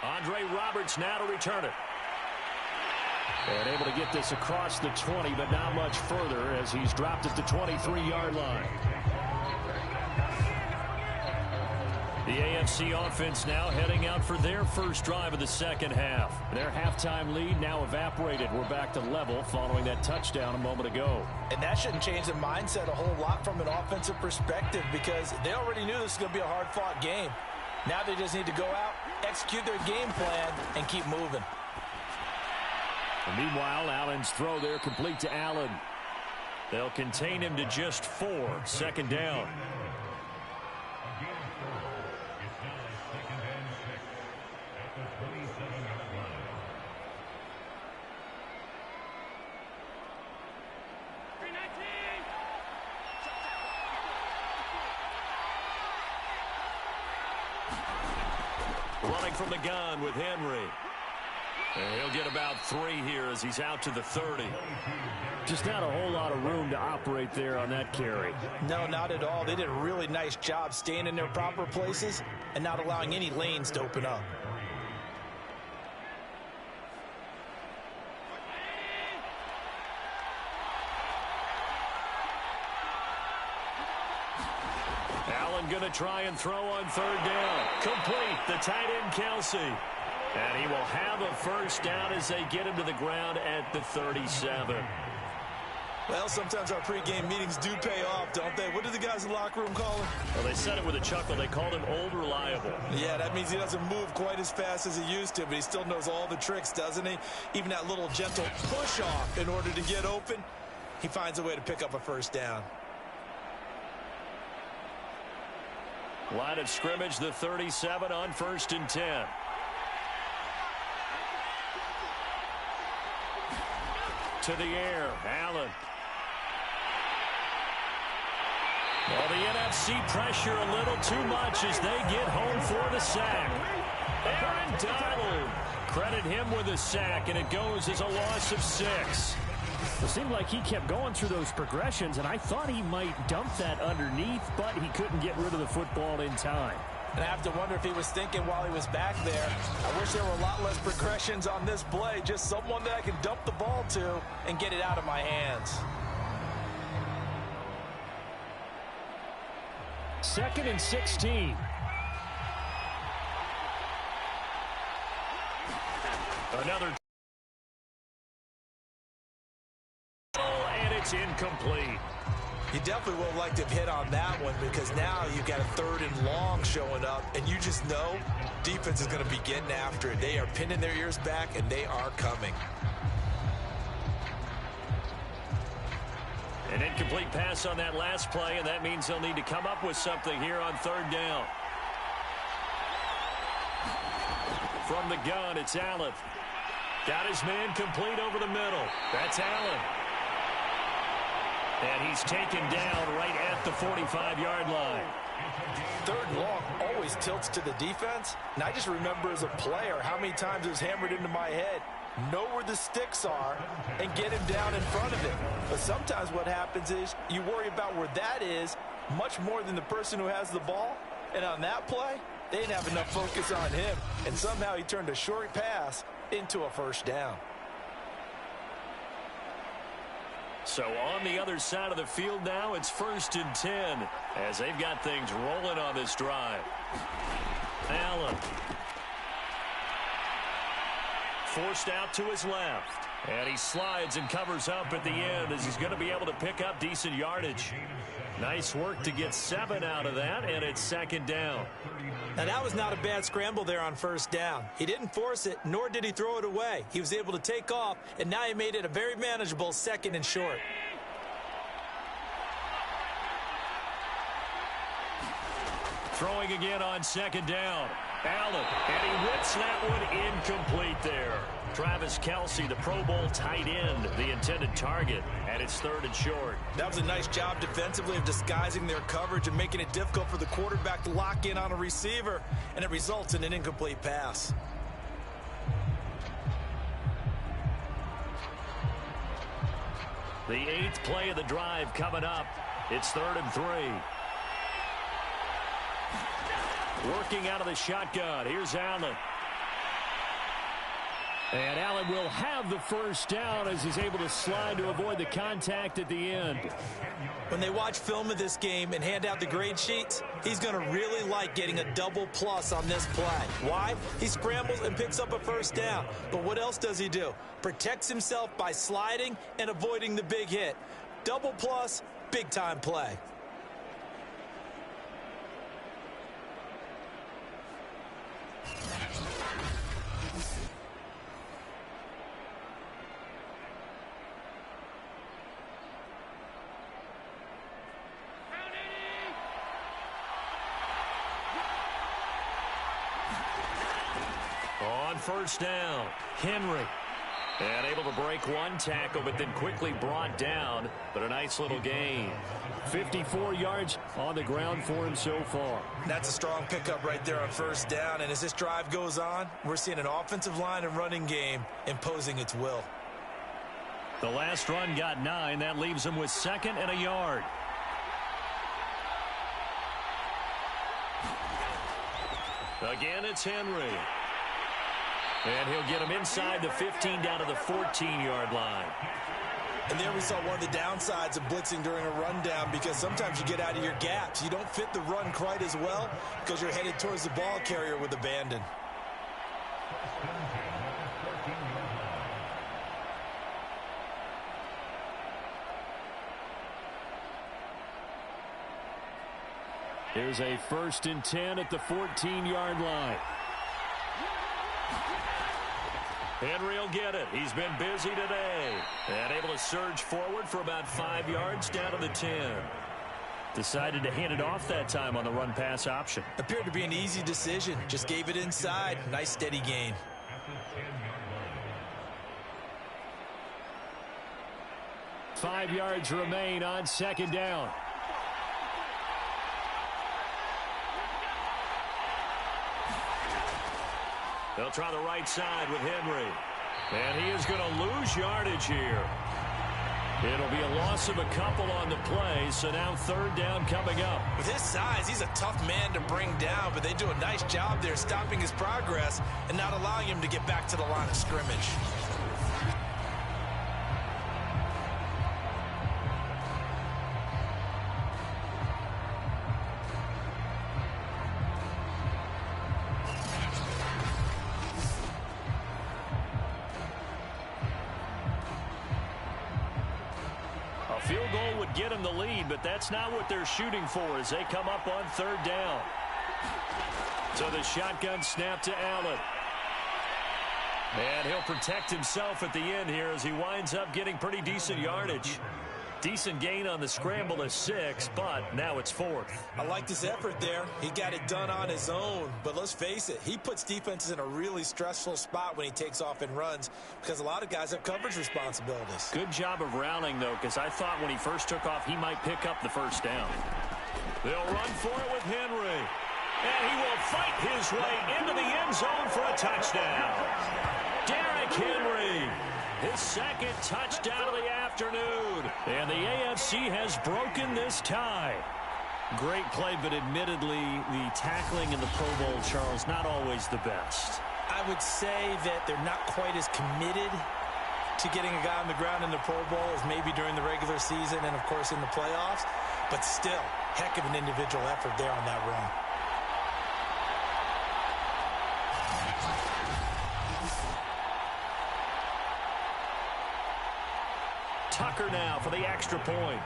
Andre Roberts now to return it. And able to get this across the 20, but not much further as he's dropped at the 23-yard line. The AFC offense now heading out for their first drive of the second half. Their halftime lead now evaporated. We're back to level following that touchdown a moment ago. And that shouldn't change the mindset a whole lot from an offensive perspective because they already knew this was going to be a hard-fought game. Now they just need to go out, execute their game plan, and keep moving. And meanwhile, Allen's throw there complete to Allen. They'll contain him to just 4. Second down. Running from the gun with Henry. And he'll get about 3 here as he's out to the 30. Just not a whole lot of room to operate there on that carry. No, not at all. They did a really nice job staying in their proper places and not allowing any lanes to open up. Going to try and throw on third down. Complete. The tight end, Kelsey. And he will have a first down as they get him to the ground at the 37. Well, sometimes our pregame meetings do pay off, don't they? What do the guys in the locker room call him? Well, they said it with a chuckle. They called him Old Reliable. Yeah, that means he doesn't move quite as fast as he used to, but he still knows all the tricks, doesn't he? Even that little gentle push-off in order to get open, he finds a way to pick up a first down. Line of scrimmage, the 37 on 1st and 10. To the air, Allen. Well, the NFC pressure a little too much as they get home for the sack. Aaron Donald. Credit him with a sack, and it goes as a loss of 6. It seemed like he kept going through those progressions, and I thought he might dump that underneath, but he couldn't get rid of the football in time. And I have to wonder if he was thinking while he was back there, I wish there were a lot less progressions on this play, just someone that I can dump the ball to and get it out of my hands. 2nd and 16. Another. And it's incomplete. You definitely would have liked to have hit on that one because now you've got a 3rd and long showing up, and you just know defense is going to be getting after it. They are pinning their ears back, and they are coming. An incomplete pass on that last play, and that means they'll need to come up with something here on 3rd down. From the gun, it's Allen. Got his man complete over the middle. That's Allen. And he's taken down right at the 45-yard line. Third and long always tilts to the defense. And I just remember as a player how many times it was hammered into my head. Know where the sticks are and get him down in front of it. But sometimes what happens is you worry about where that is much more than the person who has the ball. And on that play, they didn't have enough focus on him. And somehow he turned a short pass into a first down. So on the other side of the field now, it's 1st and 10 as they've got things rolling on this drive. Allen. Forced out to his left. And he slides and covers up at the end as he's going to be able to pick up decent yardage. Nice work to get 7 out of that, and it's 2nd down. Now, that was not a bad scramble there on 1st down. He didn't force it, nor did he throw it away. He was able to take off, and now he made it a very manageable 2nd and short. Throwing again on 2nd down. Allen, and he whips that one incomplete there. Travis Kelce, the Pro Bowl tight end, the intended target, and it's 3rd and short. That was a nice job defensively of disguising their coverage and making it difficult for the quarterback to lock in on a receiver, and it results in an incomplete pass. The 8th play of the drive coming up. It's 3rd and 3. Working out of the shotgun. Here's Allen. And Allen will have the first down as he's able to slide to avoid the contact at the end. When they watch film of this game and hand out the grade sheets, he's going to really like getting a double plus on this play. Why? He scrambles and picks up a first down. But what else does he do? Protects himself by sliding and avoiding the big hit. Double plus, big time play. On 1st down, Henry. And able to break one tackle, but then quickly brought down. But a nice little gain. 54 yards on the ground for him so far. That's a strong pickup right there on 1st down. And as this drive goes on, we're seeing an offensive line and running game imposing its will. The last run got 9. That leaves him with 2nd and a yard. Again, it's Henry. And he'll get him inside the 15 down to the 14-yard line. And there we saw one of the downsides of blitzing during a rundown, because sometimes you get out of your gaps. You don't fit the run quite as well because you're headed towards the ball carrier with abandon. Here's a 1st and 10 at the 14-yard line. Henry will get it. He's been busy today. And able to surge forward for about 5 yards down to the 10. Decided to hand it off that time on the run-pass option. Appeared to be an easy decision. Just gave it inside. Nice steady gain. Five yards remain on 2nd down. They'll try the right side with Henry. And he is going to lose yardage here. It'll be a loss of a couple on the play, so now 3rd down coming up. With his size, he's a tough man to bring down, but they do a nice job there stopping his progress and not allowing him to get back to the line of scrimmage. Field goal would get him the lead, but that's not what they're shooting for as they come up on 3rd down. So the shotgun snap to Allen. And he'll protect himself at the end here as he winds up getting pretty decent yardage. Decent gain on the scramble of 6, but now it's 4th. I like his effort there. He got it done on his own. But let's face it, he puts defenses in a really stressful spot when he takes off and runs because a lot of guys have coverage responsibilities. Good job of rallying, though, because I thought when he first took off, he might pick up the first down. They'll run for it with Henry. And he will fight his way into the end zone for a touchdown. Derrick Henry. His second touchdown of the afternoon. And the AFC has broken this tie. Great play, but admittedly, the tackling in the Pro Bowl, Charles, not always the best. I would say that they're not quite as committed to getting a guy on the ground in the Pro Bowl as maybe during the regular season and, of course, in the playoffs. But still, heck of an individual effort there on that run. Tucker now for the extra point.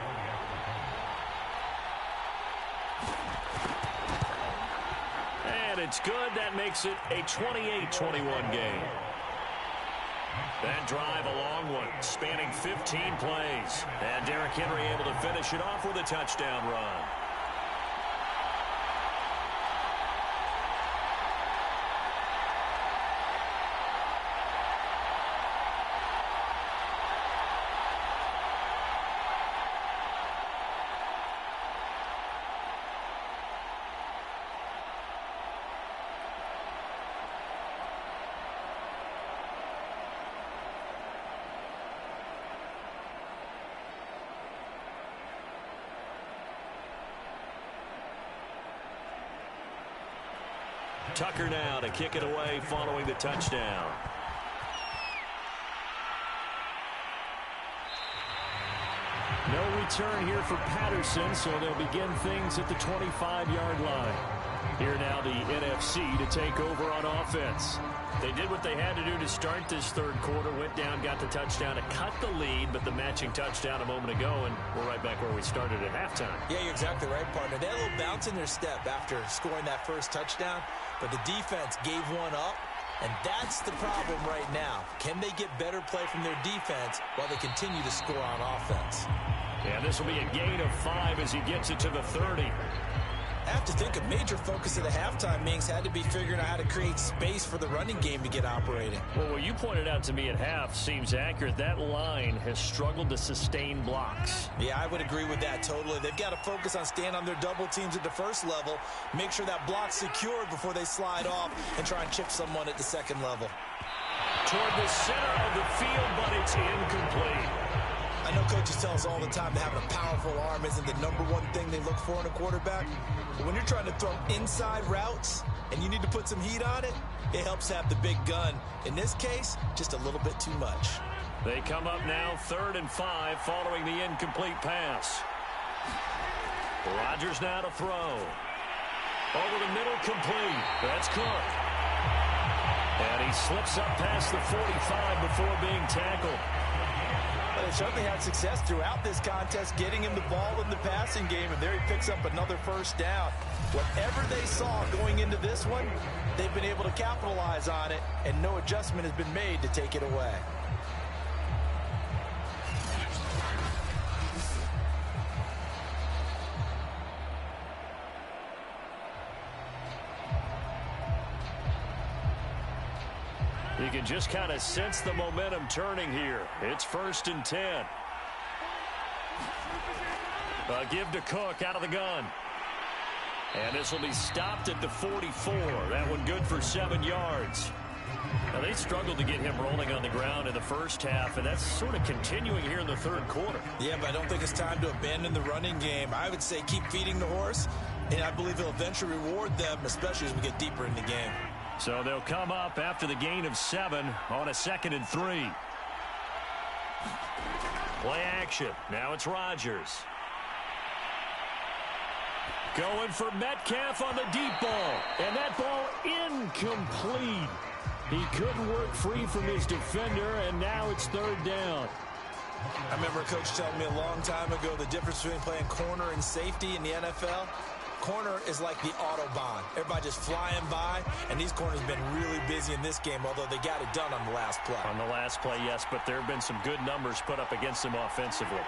And it's good. That makes it a 28-21 game. That drive, a long one, spanning 15 plays. And Derrick Henry able to finish it off with a touchdown run. Tucker now to kick it away following the touchdown. No return here for Patterson, so they'll begin things at the 25-yard line. Here now the NFC to take over on offense. They did what they had to do to start this third quarter. Went down, got the touchdown to cut the lead, but the matching touchdown a moment ago, and we're right back where we started at halftime. Yeah, you're exactly right, partner. They had a little bounce in their step after scoring that first touchdown, but the defense gave one up, and that's the problem right now. Can they get better play from their defense while they continue to score on offense? Yeah, this will be a gain of 5 as he gets it to the 30. I have to think a major focus of the halftime meetings had to be figuring out how to create space for the running game to get operating. Well, what you pointed out to me at half seems accurate. That line has struggled to sustain blocks. Yeah, I would agree with that totally. They've got to focus on staying on their double teams at the first level, make sure that block's secured before they slide off and try and chip someone at the second level. Toward the center of the field, but it's incomplete. I know coaches tell us all the time that having a powerful arm isn't the #1 thing they look for in a quarterback. But when you're trying to throw inside routes and you need to put some heat on it, it helps have the big gun. In this case, just a little bit too much. They come up now 3rd and 5 following the incomplete pass. Rodgers now to throw. Over the middle, complete. That's Cook. And he slips up past the 45 before being tackled. But they certainly had success throughout this contest, getting him the ball in the passing game, and there he picks up another first down. Whatever they saw going into this one, they've been able to capitalize on it, and no adjustment has been made to take it away. You can just kind of sense the momentum turning here. It's 1st and 10. A give to Cook out of the gun. And this will be stopped at the 44. That one good for 7 yards. Now, they struggled to get him rolling on the ground in the first half, and that's sort of continuing here in the third quarter. Yeah, but I don't think it's time to abandon the running game. I would say keep feeding the horse, and I believe he'll eventually reward them, especially as we get deeper in the game. So they'll come up after the gain of 7 on a 2nd and 3. Play action. Now it's Rodgers. Going for Metcalf on the deep ball. And that ball incomplete. He couldn't work free from his defender, and now it's 3rd down. I remember a coach telling me a long time ago the difference between playing corner and safety in the NFL. Corner is like the Autobahn. Everybody just flying by, and these corners have been really busy in this game, although they got it done on the last play. On the last play, yes, but there have been some good numbers put up against them offensively.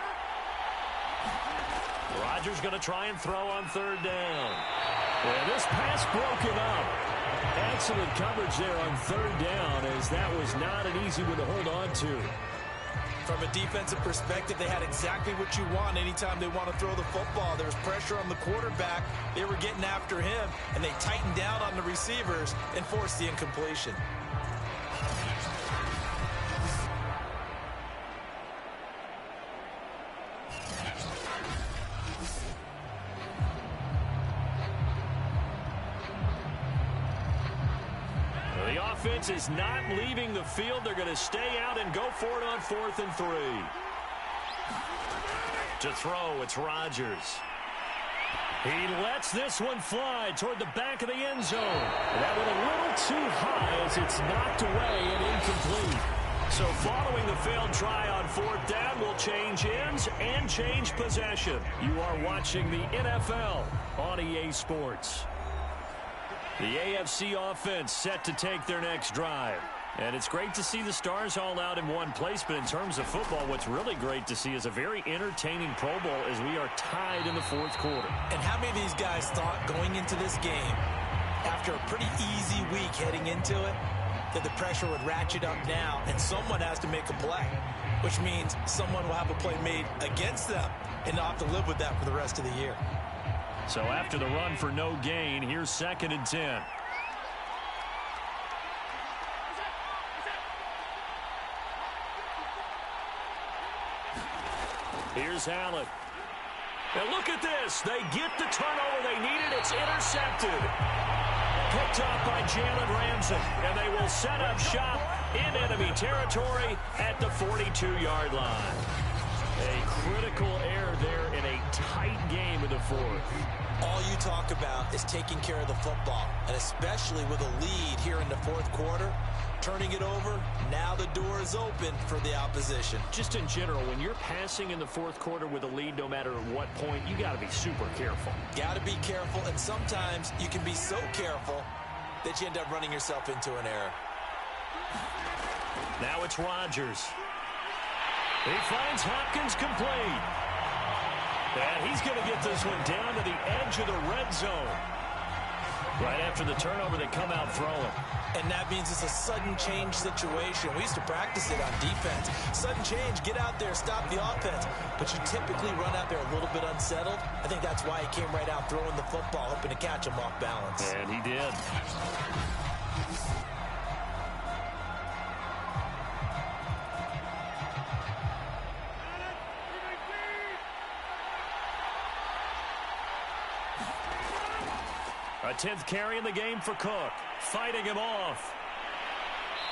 Rodgers going to try and throw on third down. And this pass broken up. Excellent coverage there on third down, as that was not an easy one to hold on to. From a defensive perspective, they had exactly what you want anytime they want to throw the football. There was pressure on the quarterback. They were getting after him, and they tightened down on the receivers and forced the incompletion. The offense is not leaving the field. They're going to stay out and go for it on 4th and 3. To throw, it's Rodgers. He lets this one fly toward the back of the end zone. That one a little too high as it's knocked away and incomplete. So following the failed try on 4th down will change ends and change possession. You are watching the NFL on EA Sports. The AFC offense set to take their next drive. And it's great to see the stars all out in one place, but in terms of football, what's really great to see is a very entertaining Pro Bowl as we are tied in the 4th quarter. And how many of these guys thought going into this game, after a pretty easy week heading into it, that the pressure would ratchet up now and someone has to make a play, which means someone will have a play made against them and not have to live with that for the rest of the year. So after the run for no gain, here's 2nd and 10. Here's Allen. And look at this. They get the turnover they needed. It's intercepted. Picked up by Jalen Ramsey. And they will set up shop in enemy territory at the 42-yard line. A critical error there in a tight game in the 4th. All you talk about is taking care of the football, and especially with a lead here in the 4th quarter, turning it over, now the door is open for the opposition. Just in general, when you're passing in the 4th quarter with a lead, no matter what point, you got to be super careful. Got to be careful, and sometimes you can be so careful that you end up running yourself into an error. Now it's Rodgers. He finds Hopkins complete. And he's going to get this one down to the edge of the red zone. Right after the turnover, they come out throwing. And that means it's a sudden change situation. We used to practice it on defense. Sudden change, get out there, stop the offense. But you typically run out there a little bit unsettled. I think that's why he came right out throwing the football, hoping to catch him off balance. And he did. A 10th carry in the game for Cook. Fighting him off.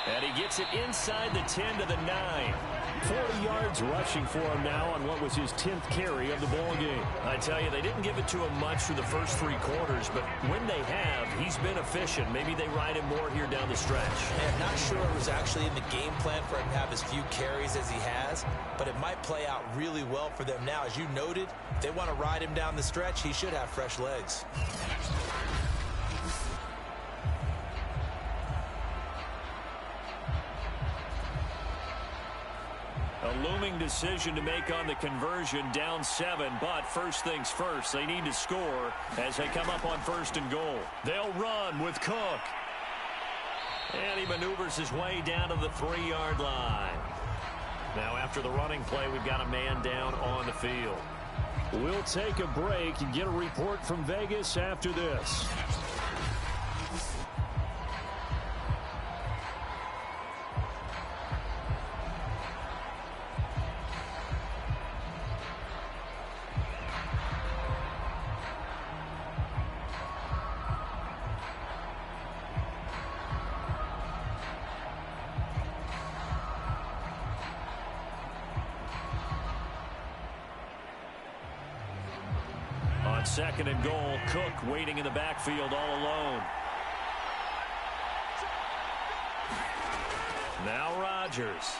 And he gets it inside the 10 to the 9. 40 yards rushing for him now on what was his 10th carry of the ball game. I tell you, they didn't give it to him much for the first 3 quarters, but when they have, he's been efficient. Maybe they ride him more here down the stretch. I'm not sure it was actually in the game plan for him to have as few carries as he has, but it might play out really well for them now. As you noted, if they want to ride him down the stretch, he should have fresh legs. A looming decision to make on the conversion, down 7, but first things first, they need to score as they come up on 1st and goal. They'll run with Cook. And he maneuvers his way down to the 3-yard line. Now after the running play, we've got a man down on the field. We'll take a break and get a report from Vegas after this. On 2nd and goal, Cook waiting in the backfield all alone. Now Rodgers.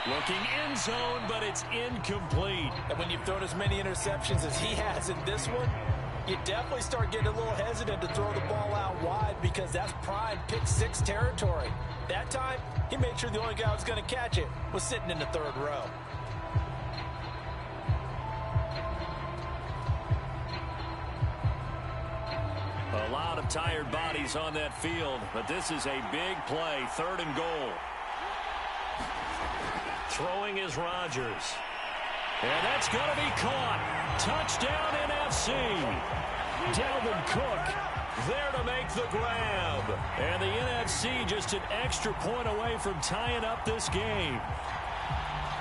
Looking end zone, but it's incomplete. And when you've thrown as many interceptions as he has in this one, you definitely start getting a little hesitant to throw the ball out wide because that's prime pick 6 territory. That time, he made sure the only guy who was going to catch it was sitting in the 3rd row. A lot of tired bodies on that field, but this is a big play, 3rd and goal. Throwing is Rodgers. And that's going to be caught. Touchdown NFC. Dalvin Cook there to make the grab. And the NFC just an extra point away from tying up this game.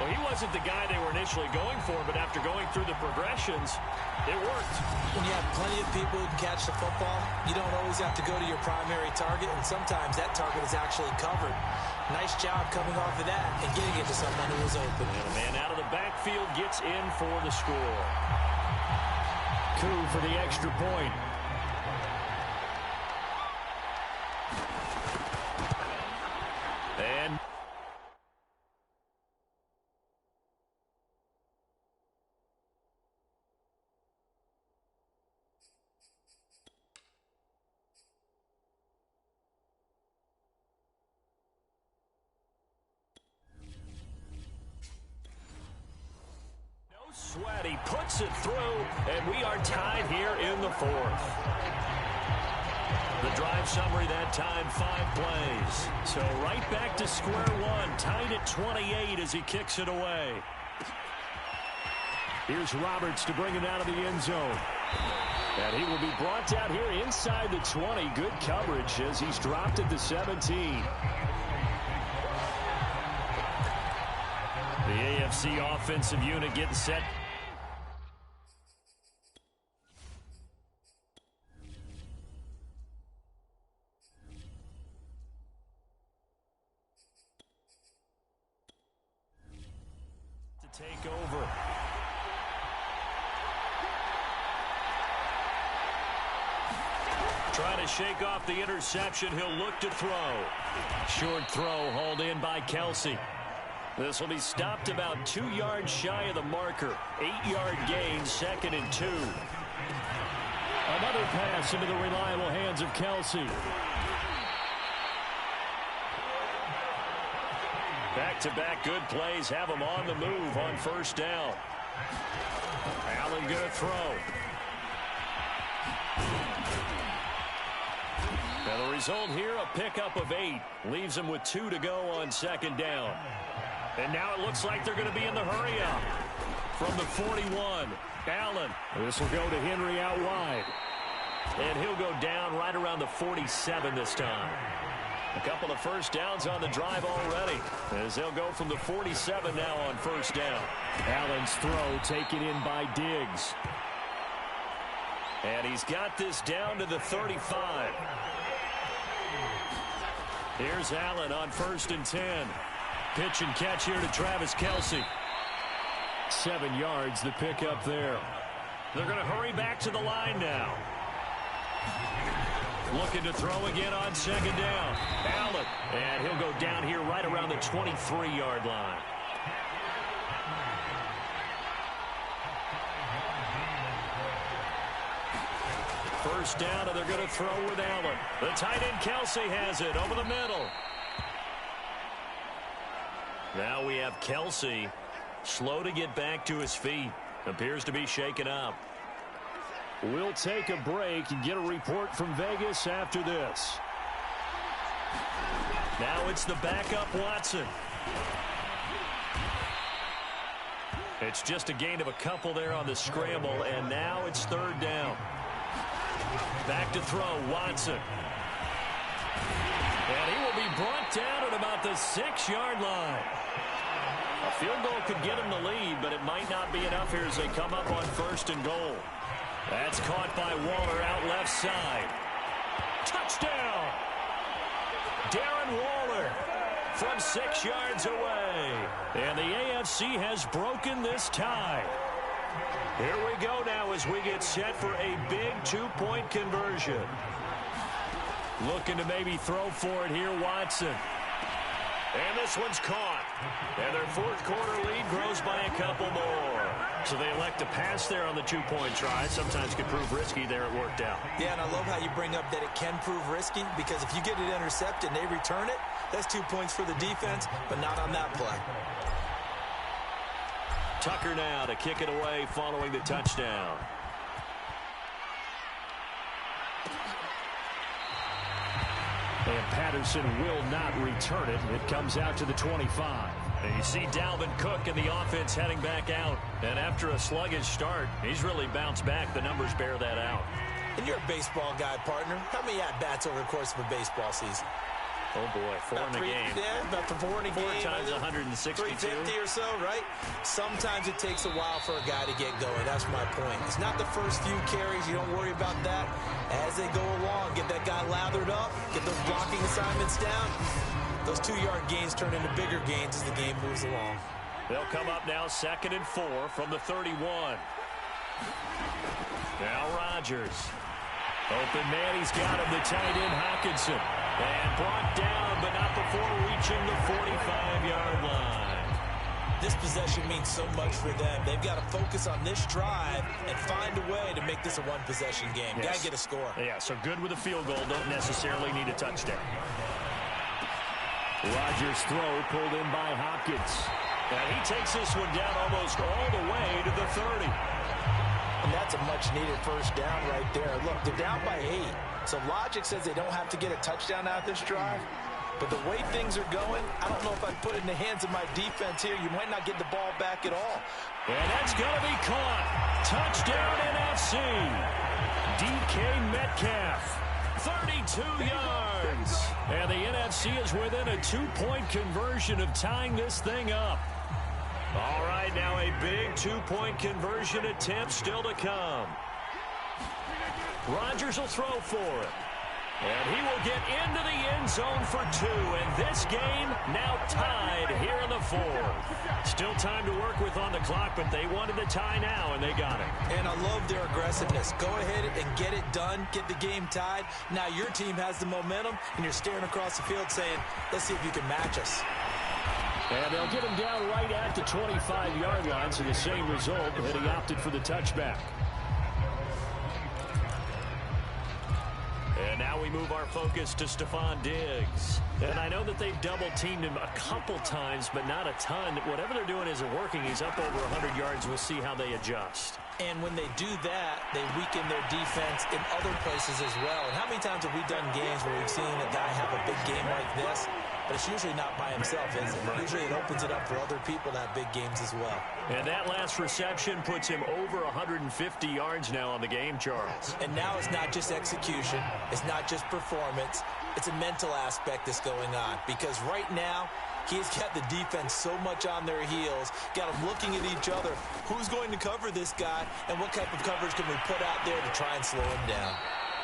Well, he wasn't the guy they were initially going for, but after going through the progressions, it worked. When you have plenty of people who can catch the football, you don't always have to go to your primary target, and sometimes that target is actually covered. Nice job coming off of that and getting it to someone who was open. And a man out of the backfield gets in for the score. Coup for the extra point. And Sweat, he puts it through, and we are tied here in the 4th. The drive summary that time, 5 plays. So right back to square one, tied at 28 as he kicks it away. Here's Roberts to bring it out of the end zone. And he will be brought down here inside the 20. Good coverage as he's dropped at the 17. The AFC offensive unit getting set. To take over. Trying to shake off the interception. He'll look to throw. Short throw hauled in by Kelsey. This will be stopped about 2 yards shy of the marker. 8-yard gain, 2nd and 2. Another pass into the reliable hands of Kelsey. Back-to-back good plays have him on the move on 1st down. Allen going to throw. Now the result here, a pickup of 8. Leaves him with 2 to go on 2nd down. And now it looks like they're going to be in the hurry-up. From the 41, Allen. This will go to Henry out wide. And he'll go down right around the 47 this time. A couple of 1st downs on the drive already, as they'll go from the 47 now on 1st down. Allen's throw taken in by Diggs. And he's got this down to the 35. Here's Allen on 1st and 10. Pitch and catch here to Travis Kelce. 7 yards, the pickup there. They're going to hurry back to the line now. Looking to throw again on 2nd down. Allen. And he'll go down here right around the 23-yard line. First down, and they're going to throw with Allen. The tight end Kelce has it over the middle. Now we have Kelce slow to get back to his feet. Appears to be shaken up. We'll take a break and get a report from Vegas after this. Now it's the backup Watson. It's just a gain of a couple there on the scramble, and now it's 3rd down. Back to throw, Watson. And he will be brought down at about the 6-yard line. A field goal could get him the lead, but it might not be enough here as they come up on 1st and goal. That's caught by Waller out left side. Touchdown! Darren Waller from 6 yards away. And the AFC has broken this tie. Here we go now as we get set for a big 2-point conversion. Looking to maybe throw for it here, Watson. And this one's caught. And their 4th quarter lead grows by a couple more. So they elect to pass there on the 2-point try. Sometimes could prove risky there. It worked out. Yeah, and I love how you bring up that it can prove risky, because if you get it intercepted and they return it, that's 2 points for the defense, but not on that play. Tucker now to kick it away following the touchdown. And Patterson will not return it. It comes out to the 25. And you see Dalvin Cook and the offense heading back out. And after a sluggish start, he's really bounced back. The numbers bear that out. And you're a baseball guy, partner. How many at-bats over the course of a baseball season? Oh, boy, four in a game. Yeah, about four in a game. 4 times 162. 350 or so, right? Sometimes it takes a while for a guy to get going. That's my point. It's not the first few carries. You don't worry about that. As they go along, get that guy lathered up, get those blocking assignments down. Those 2-yard gains turn into bigger gains as the game moves along. They'll come up now 2nd and 4 from the 31. Now Rodgers. Open man, he's got him, the tight end Hockenson. And brought down, but not before reaching the 45-yard line. This possession means so much for them. They've got to focus on this drive and find a way to make this a one-possession game. Yes. Got to get a score. Yeah, so good with a field goal. Don't necessarily need a touchdown. Rodgers' throw pulled in by Hopkins. And he takes this one down almost all the way to the 30. And that's a much-needed first down right there. Look, they're down by 8. So logic says they don't have to get a touchdown out of this drive. But the way things are going, I don't know if I'd put it in the hands of my defense here. You might not get the ball back at all. And that's going to be caught. Touchdown NFC. DK Metcalf. 32 yards. And the NFC is within a 2-point conversion of tying this thing up. All right, now a big 2-point conversion attempt still to come. Rodgers will throw for it. And he will get into the end zone for 2. And this game now tied here in the 4th. Still time to work with on the clock, but they wanted the tie now, and they got it. And I love their aggressiveness. Go ahead and get it done. Get the game tied. Now your team has the momentum, and you're staring across the field saying, let's see if you can match us. And they'll get him down right at the 25-yard line, so the same result, but he opted for the touchback. And now we move our focus to Stephon Diggs. And I know that they've double-teamed him a couple times, but not a ton. Whatever they're doing isn't working. He's up over 100 yards. We'll see how they adjust. And when they do that, they weaken their defense in other places as well. And how many times have we done games where we've seen a guy have a big game like this? But it's usually not by himself, is it? Usually it opens it up for other people to have big games as well. And that last reception puts him over 150 yards now on the game, Charles. And now it's not just execution. It's not just performance. It's a mental aspect that's going on. Because right now, he's got the defense so much on their heels, got them looking at each other. Who's going to cover this guy, and what type of coverage can we put out there to try and slow him down?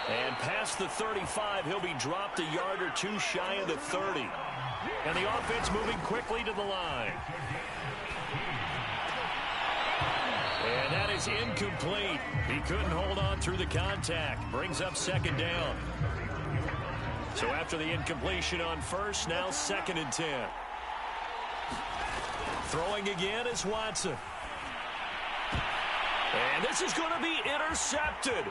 And past the 35, he'll be dropped a yard or 2 shy of the 30. And the offense moving quickly to the line. And that is incomplete. He couldn't hold on through the contact. Brings up 2nd down. So after the incompletion on first, now 2nd and 10. Throwing again is Watson. And this is going to be intercepted.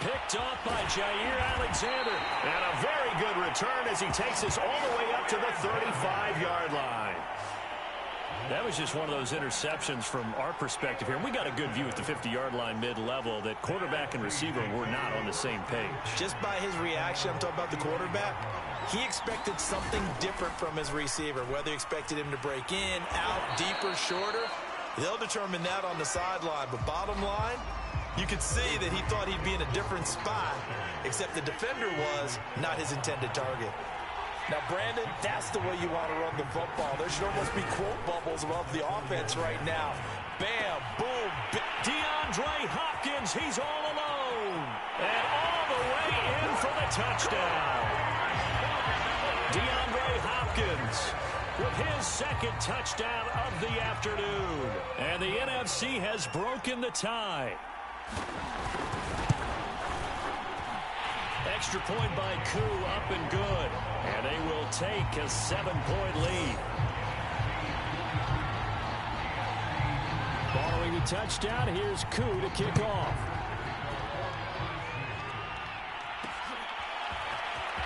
Picked off by Jair Alexander. And a very good return as he takes us all the way up to the 35-yard line. That was just one of those interceptions from our perspective here. We got a good view at the 50-yard line mid-level that quarterback and receiver were not on the same page. Just by his reaction, I'm talking about the quarterback, he expected something different from his receiver, whether he expected him to break in, out, deeper, shorter. They'll determine that on the sideline. But bottom line, you could see that he thought he'd be in a different spot, except the defender was not his intended target. Now, Brandon, that's the way you want to run the football. There should almost be quote bubbles above the offense right now. Bam, boom, DeAndre Hopkins, he's all alone. And all the way in for the touchdown. DeAndre Hopkins with his 2nd touchdown of the afternoon. And the NFC has broken the tie. Extra point by Koo, up and good. And they will take a 7-point lead. Following the touchdown, here's Koo to kick off.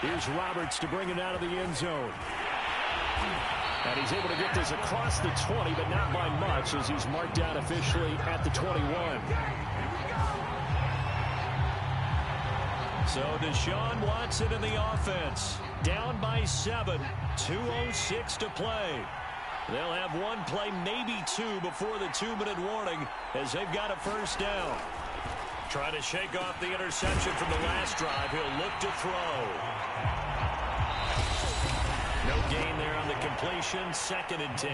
Here's Roberts to bring it out of the end zone. And he's able to get this across the 20, but not by much as he's marked down officially at the 21. So Deshaun Watson in the offense. down by 7. 2:06 to play. They'll have one play, maybe two, before the 2-minute warning as they've got a first down. Trying to shake off the interception from the last drive. He'll look to throw. No gain there on the completion. 2nd and 10.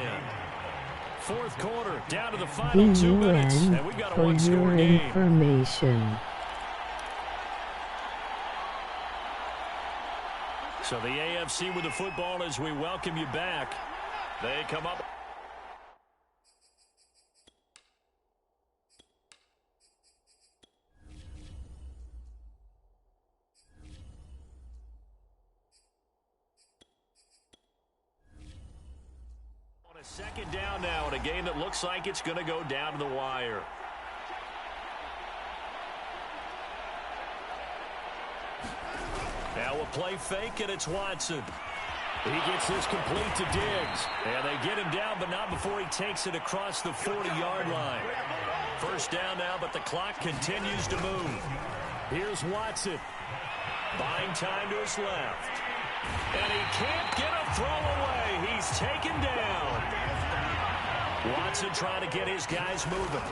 Fourth quarter, down to the final 2 minutes, and we've got a one-score game. Information. So the AFC with the football as we welcome you back. They come up. On a 2nd down now in a game that looks like it's going to go down to the wire. Now a play fake, and it's Watson. He gets this complete to Diggs. And they get him down, but not before he takes it across the 40-yard line. First down now, but the clock continues to move. Here's Watson. Buying time to his left. And he can't get a throw away. He's taken down. Watson trying to get his guys moving.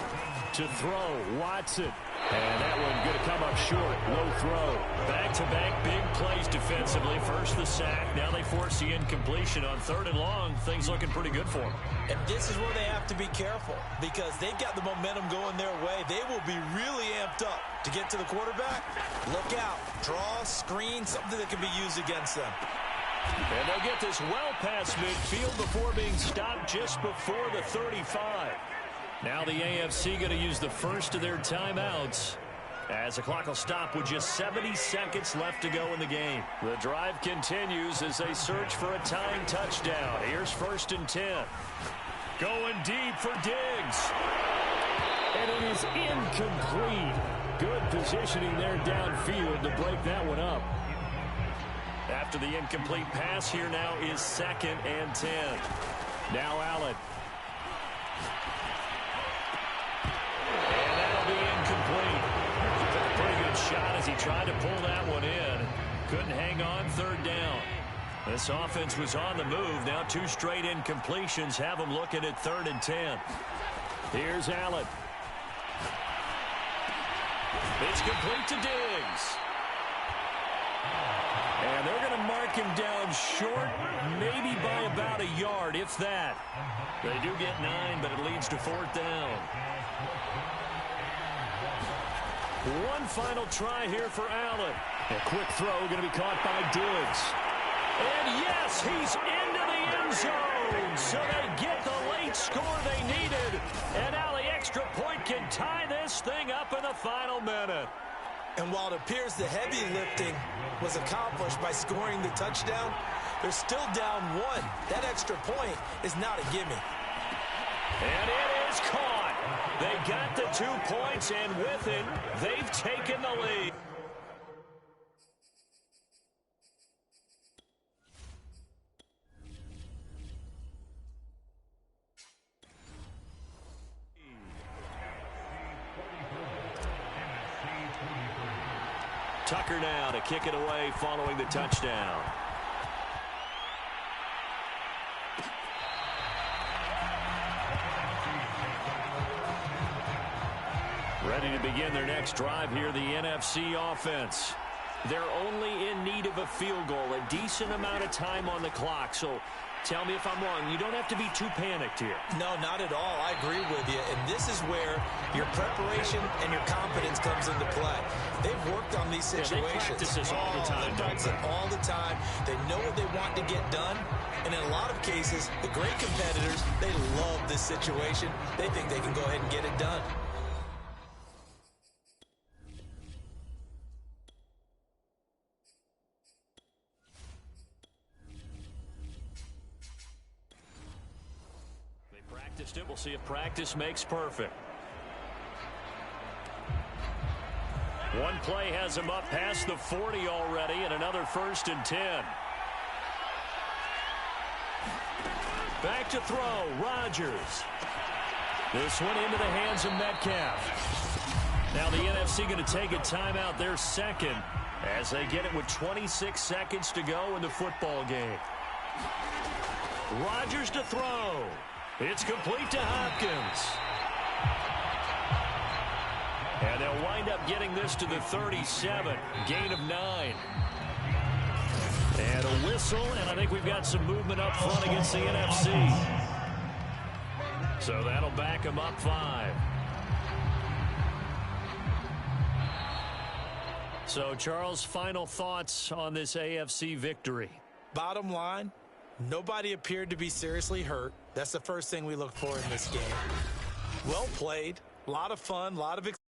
To throw, Watson. And that one going to come up short. Low throw. Back-to-back big plays defensively. First the sack. Now they force the incompletion on 3rd and long. Things looking pretty good for them. And this is where they have to be careful because they've got the momentum going their way. They will be really amped up to get to the quarterback. Look out. Draw, screen, something that can be used against them. And they'll get this well past midfield before being stopped just before the 35. Now the AFC going to use the first of their timeouts as the clock will stop with just 70 seconds left to go in the game. The drive continues as they search for a tying touchdown. Here's 1st and 10. Going deep for Diggs. And it is incomplete. Good positioning there downfield to break that one up. After the incomplete pass, here now is 2nd and 10. Now Allen. Shot as he tried to pull that one in. Couldn't hang on. 3rd down. This offense was on the move. Now 2 straight incompletions have them looking at 3rd and 10. Here's Allen. It's complete to Diggs. And they're going to mark him down short, maybe by about a yard, if that. They do get 9, but it leads to 4th down. One final try here for Allen. A quick throw going to be caught by Diggs. And yes, he's into the end zone. So they get the late score they needed. And now the extra point can tie this thing up in the final minute. And while it appears the heavy lifting was accomplished by scoring the touchdown, they're still down 1. That extra point is not a gimme. And it is caught. They got the 2 points, and with it, they've taken the lead. Tucker now to kick it away following the touchdown. Ready to begin their next drive here, the NFC offense. They're only in need of a field goal, a decent amount of time on the clock. So tell me if I'm wrong. You don't have to be too panicked here. No, not at all. I agree with you. And this is where your preparation and your confidence comes into play. They've worked on these situations. They practice this all the time. They practice it all the time. They know what they want to get done. And in a lot of cases, the great competitors, they love this situation. They think they can go ahead and get it done. We'll see if practice makes perfect. One play has him up past the 40 already, and another 1st and 10. Back to throw, Rodgers. This one into the hands of Metcalf. Now the NFC going to take a timeout their second as they get it with 26 seconds to go in the football game. Rodgers to throw. It's complete to Hopkins. And they'll wind up getting this to the 37. Gain of 9. And a whistle, and I think we've got some movement up front against the NFC. So that'll back them up 5. So, Charles, final thoughts on this AFC victory. Bottom line, nobody appeared to be seriously hurt. That's the first thing we look for in this game. Well played, a lot of fun, a lot of excitement.